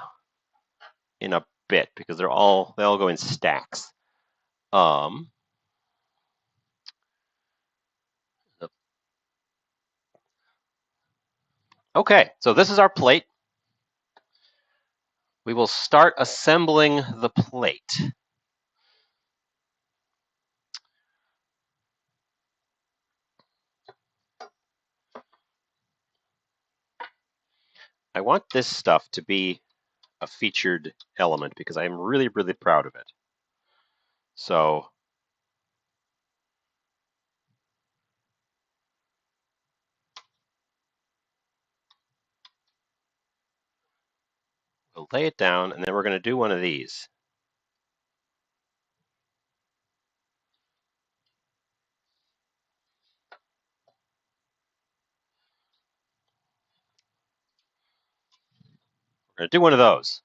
Speaker 1: in a bit because they all go in stacks. Okay, so this is our plate. We will start assembling the plate. I want this stuff to be a featured element because I'm really, really proud of it. So we'll lay it down, and then we're going to do one of these. We're going to do one of those.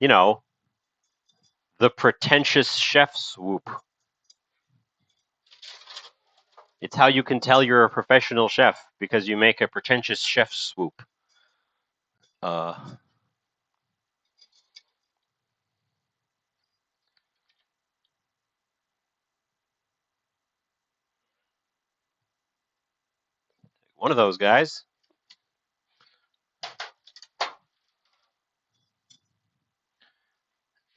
Speaker 1: You know, the pretentious chef swoop. It's how you can tell you're a professional chef, because you make a pretentious chef swoop. One of those guys.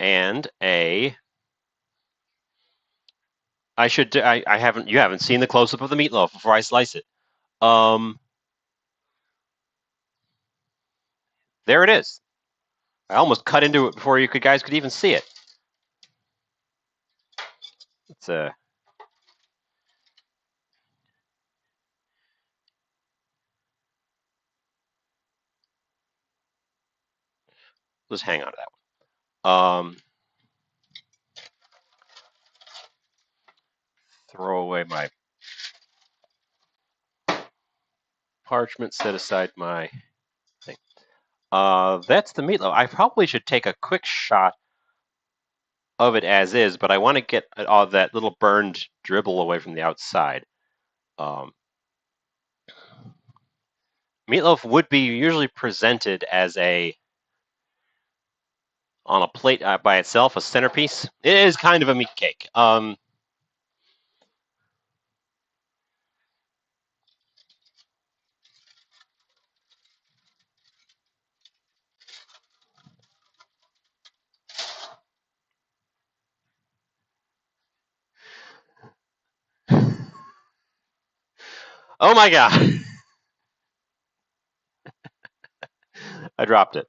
Speaker 1: And a. I haven't. You haven't seen the close up of the meatloaf before I slice it. There it is. I almost cut into it before you guys could even see it. It's a. Let's hang on to that one. Throw away my parchment. Set aside my thing. That's the meatloaf. I probably should take a quick shot of it as is, but I want to get all that little burned dribble away from the outside. Meatloaf would be usually presented as on a plate by itself, a centerpiece. It is kind of a meat cake. Oh my god! I dropped it.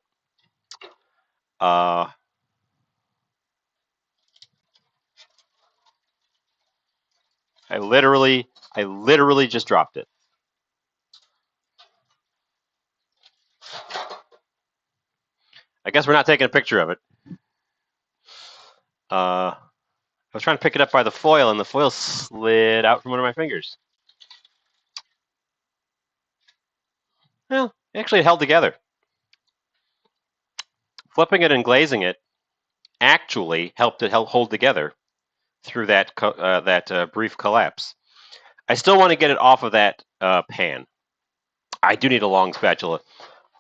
Speaker 1: I literally just dropped it. I guess we're not taking a picture of it. I was trying to pick it up by the foil, and the foil slid out from under my fingers. Well, actually, it held together. Flipping it and glazing it actually helped it hold together through that brief collapse. I still want to get it off of that pan. I do need a long spatula.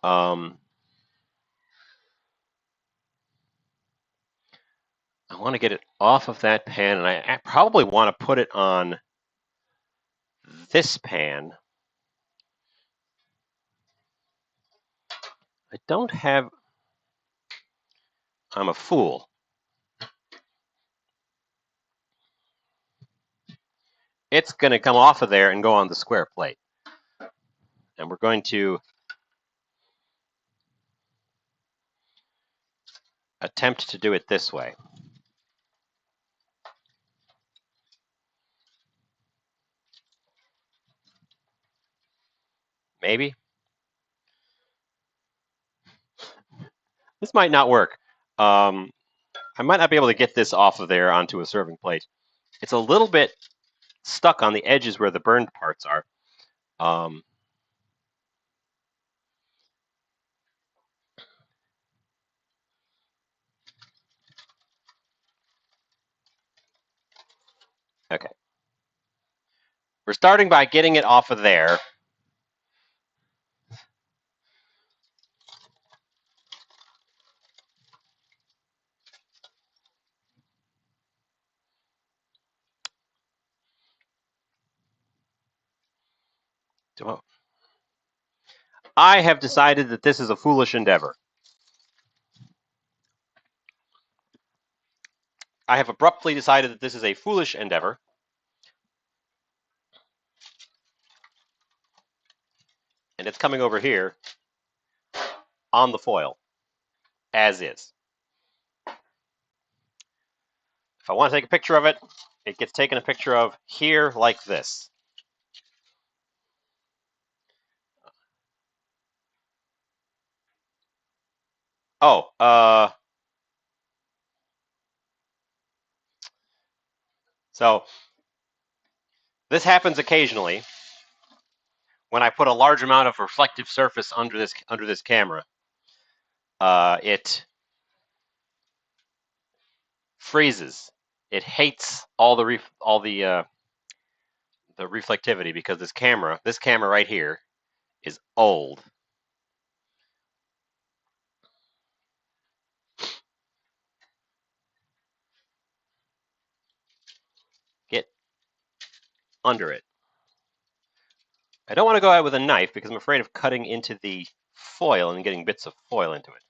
Speaker 1: I want to get it off of that pan, and I probably want to put it on this pan. I don't have. I'm a fool. It's going to come off of there and go on the square plate. And we're going to attempt to do it this way. Maybe. This might not work. I might not be able to get this off of there onto a serving plate. It's a little bit stuck on the edges where the burned parts are. Okay. We're starting by getting it off of there. I have decided that this is a foolish endeavor. I have abruptly decided that this is a foolish endeavor. And it's coming over here on the foil, as is. If I want to take a picture of it, it gets taken a picture of here like this. Oh, so this happens occasionally when I put a large amount of reflective surface under this camera. It freezes. It hates all the reflectivity because this camera right here, is old. Get under it. I don't want to go out with a knife because I'm afraid of cutting into the foil and getting bits of foil into it.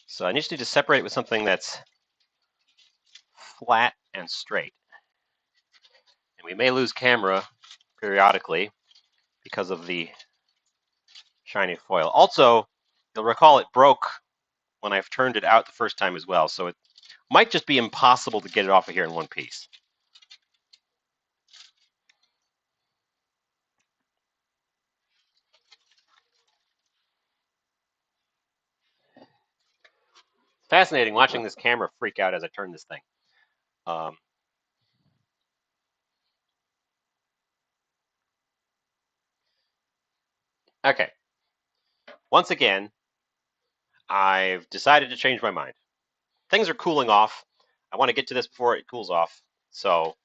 Speaker 1: So I just need to separate it with something that's flat and straight. And we may lose camera periodically because of the shiny foil. Also, you'll recall it broke when I've turned it out the first time as well, so it might just be impossible to get it off of here in one piece. Fascinating watching this camera freak out as I turn this thing. Um, okay, once again, I've decided to change my mind. Things are cooling off. I want to get to this before it cools off, so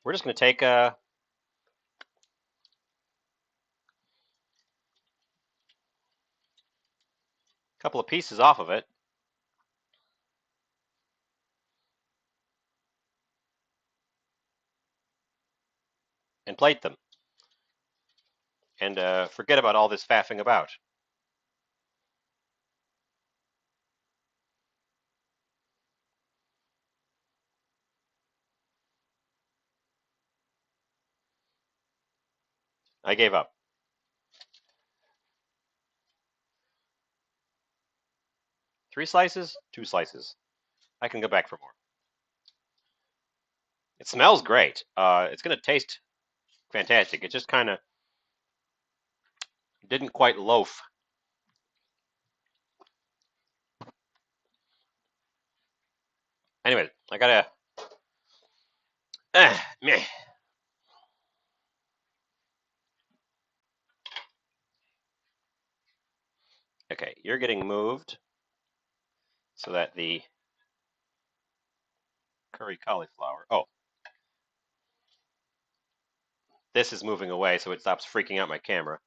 Speaker 1: we're just going to take a couple of pieces off of it and plate them, and forget about all this faffing about. I gave up. 3 slices, 2 slices. I can go back for more. It smells great. It's going to taste fantastic. It just kind of didn't quite loaf. Anyway, I gotta. Meh. Okay, you're getting moved so that the curry cauliflower. Oh, this is moving away so it stops freaking out my camera.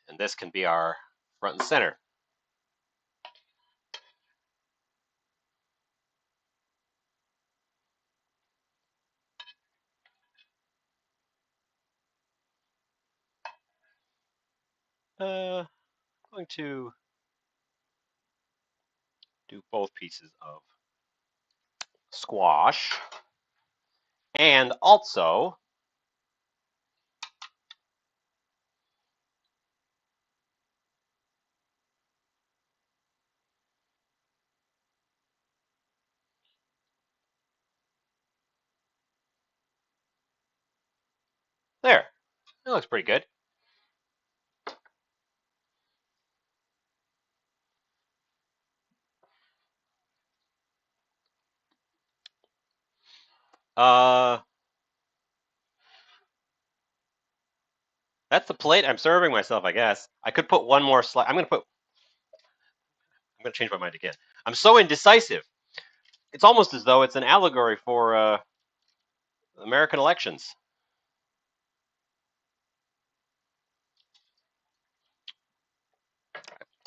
Speaker 1: And this can be our front and center. I'm going to do both pieces of squash. And also, there. That looks pretty good. Uh, that's the plate I'm serving myself, I guess. I could put one more slice. I'm gonna change my mind again. I'm so indecisive. It's almost as though it's an allegory for American elections.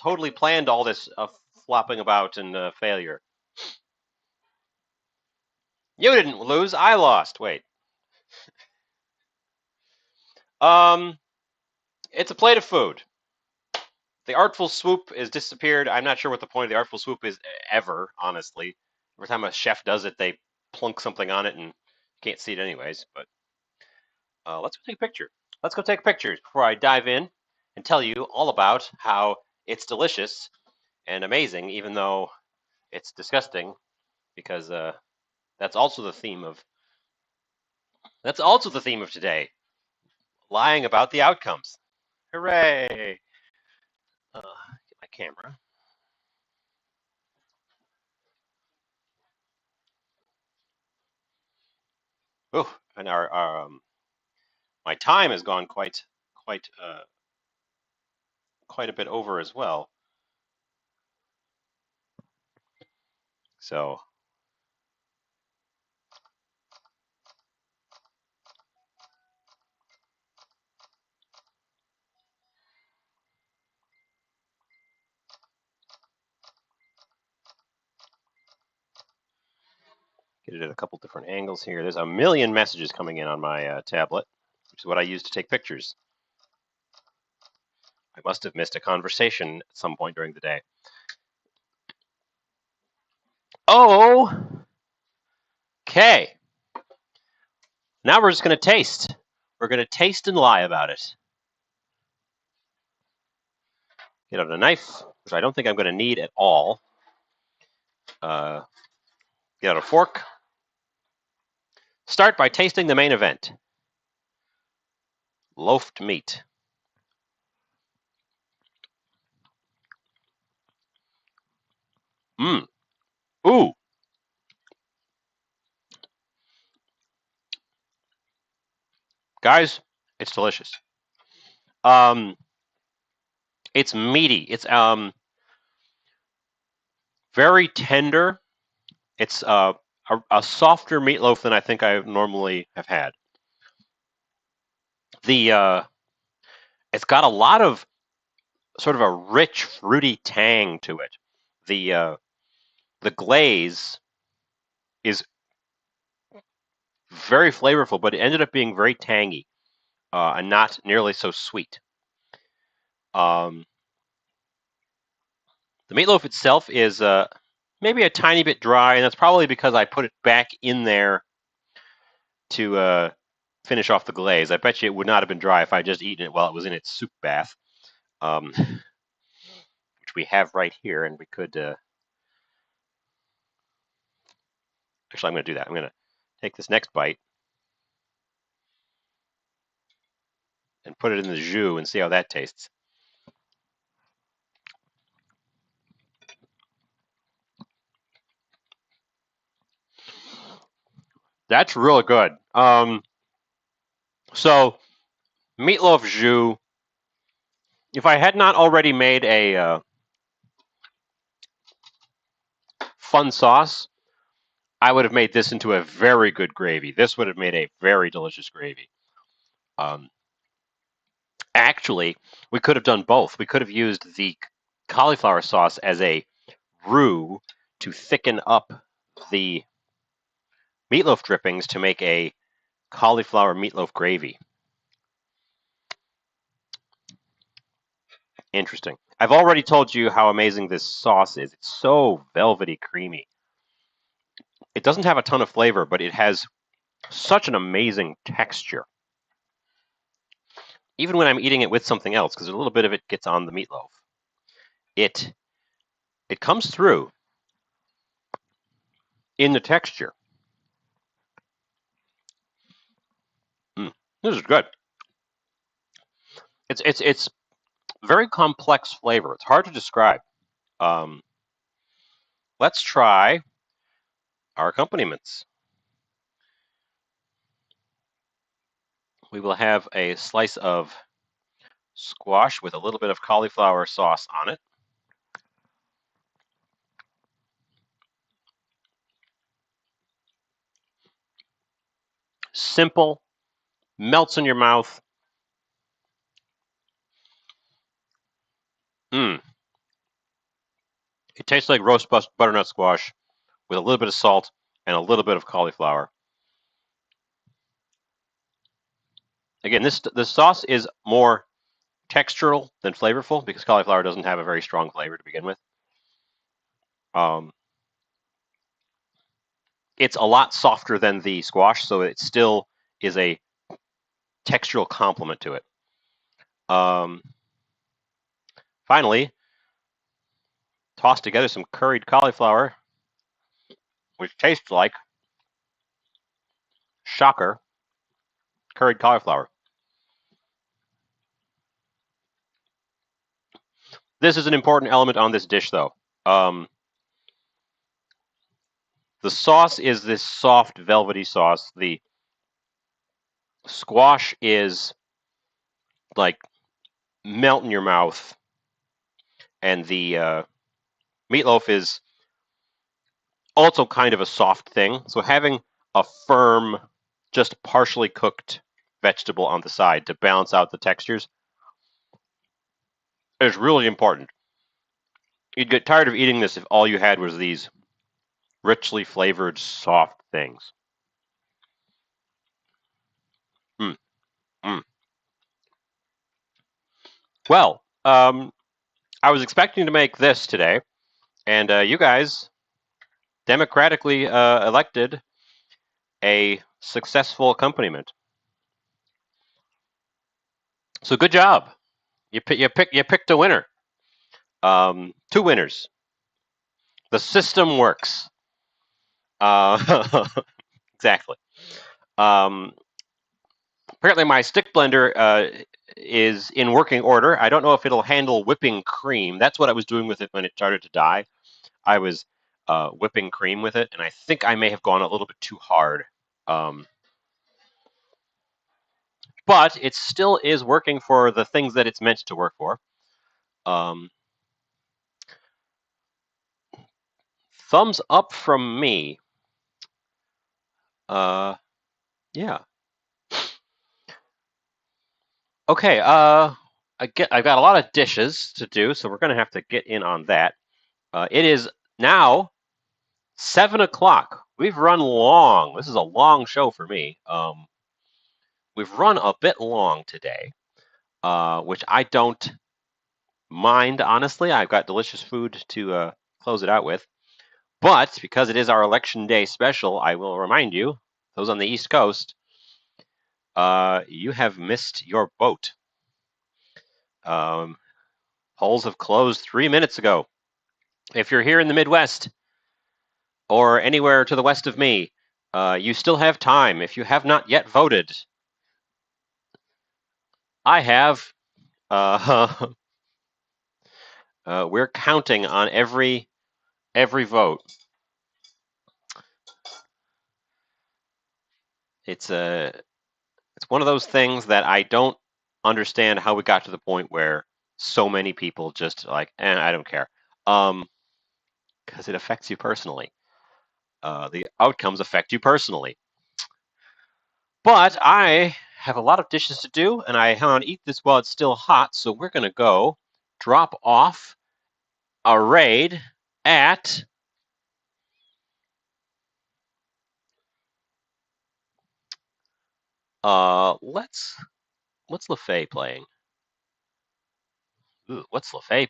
Speaker 1: Totally planned all this flopping about and failure. You didn't lose. I lost. Wait. Um, it's a plate of food. The artful swoop is disappeared. I'm not sure what the point of the artful swoop is ever, honestly. Every time a chef does it, they plunk something on it and you can't see it anyways. But let's go take a picture. Let's go take pictures before I dive in and tell you all about how it's delicious and amazing, even though it's disgusting, because that's also the theme of today. Lying about the outcomes. Hooray! Get my camera. Oh, and our my time has gone quite a bit over as well. So Get it at a couple different angles here. There's a million messages coming in on my tablet, which is what I use to take pictures. I must have missed a conversation at some point during the day. Oh, okay. Now we're just going to taste. We're going to taste and lie about it. Get out a knife, which I don't think I'm going to need at all. Get out a fork. Start by tasting the main event. Loafed meat. Mmm. Ooh. Guys, it's delicious. It's meaty. It's very tender. It's a softer meatloaf than I think I normally have had. It's got a lot of sort of a rich, fruity tang to it. The glaze is very flavorful, but it ended up being very tangy and not nearly so sweet. The meatloaf itself is maybe a tiny bit dry, and that's probably because I put it back in there to finish off the glaze. I bet you it would not have been dry if I just eaten it while it was in its soup bath, which we have right here, and we could. Actually, I'm going to do that. I'm going to take this next bite and put it in the jus and see how that tastes. That's really good. So meatloaf jus. If I had not already made a fun sauce, I would have made this into a very good gravy. This would have made a very delicious gravy. Actually, we could have done both. We could have used the cauliflower sauce as a roux to thicken up the meatloaf drippings to make a cauliflower meatloaf gravy. Interesting. I've already told you how amazing this sauce is. It's so velvety creamy. It doesn't have a ton of flavor, but it has such an amazing texture. Even when I'm eating it with something else, because a little bit of it gets on the meatloaf. It comes through in the texture. This is good. It's very complex flavor. It's hard to describe. Let's try our accompaniments. We will have a slice of squash with a little bit of cauliflower sauce on it. Simple, melts in your mouth. It tastes like roast butternut squash with a little bit of salt and a little bit of cauliflower. Again, the sauce is more textural than flavorful because cauliflower doesn't have a very strong flavor to begin with. It's a lot softer than the squash, so it still is a textural complement to it. Finally, toss together some curried cauliflower, which tastes like, shocker, curried cauliflower. This is an important element on this dish, though. The sauce is this soft, velvety sauce. The squash is like melt in your mouth, and the meatloaf is also kind of a soft thing. So having a firm, just partially cooked vegetable on the side to balance out the textures is really important. You'd get tired of eating this if all you had was these richly flavored, soft things. Mm, mm. Well, I was expecting to make this today, and you guys democratically elected a successful accompaniment. So good job. You picked a winner. Two winners. The system works. Exactly. Um, Apparently, my stick blender is in working order. I don't know if it'll handle whipping cream. That's what I was doing with it when it started to die. I was whipping cream with it, and I think I may have gone a little bit too hard. Um, but it still is working for the things that it's meant to work for. Um, Thumbs up from me. Yeah. Okay. I've got a lot of dishes to do, so we're gonna have to get in on that. It is now 7 o'clock. We've run long. This is a long show for me. We've run a bit long today, which I don't mind, honestly. I've got delicious food to close it out with. But because it is our Election Day special, I will remind you, those on the East Coast, you have missed your boat. Polls have closed 3 minutes ago. If you're here in the Midwest or anywhere to the west of me, you still have time. If you have not yet voted, I have. We're counting on every vote. It's one of those things that I don't understand how we got to the point where so many people just like, I don't care, because it affects you personally. The outcomes affect you personally. But I have a lot of dishes to do, and I want to eat this while it's still hot. So we're gonna go drop off a raid at what's LaFay playing? Ooh, what's LaFay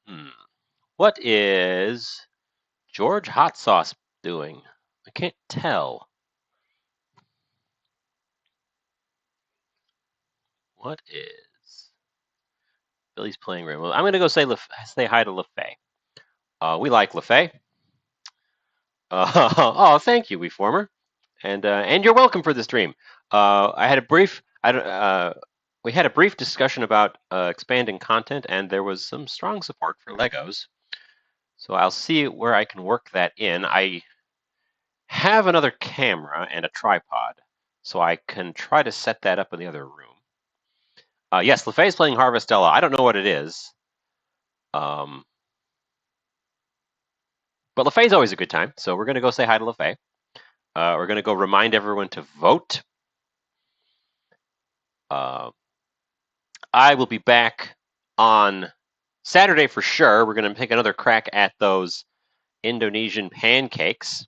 Speaker 1: playing? What is George Hot Sauce doing? I can't tell. What is Billy's playing Rainbow? I'm gonna go say hi to LaFay. We like LaFay. Oh, thank you, WeFormer, and you're welcome for the stream. I had a brief. We had a brief discussion about expanding content, and there was some strong support for Legos. So I'll see where I can work that in. I have another camera and a tripod, so I can try to set that up in the other room. Yes, LaFay's playing Harvestella. I don't know what it is. But LaFay's always a good time, so we're going to go say hi to LaFay. We're going to go remind everyone to vote. I will be back on Saturday for sure. We're going to take another crack at those Indonesian pancakes.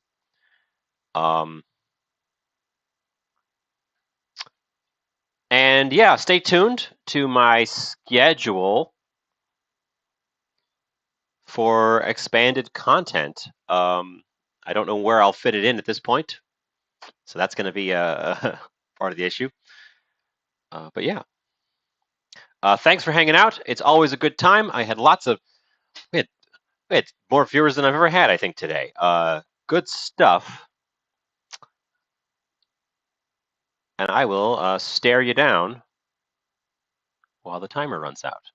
Speaker 1: And yeah, stay tuned to my schedule for expanded content. I don't know where I'll fit it in at this point, so that's going to be a part of the issue. But yeah, thanks for hanging out. It's always a good time. I had we had more viewers than I've ever had, I think, today. Good stuff. And I will stare you down while the timer runs out.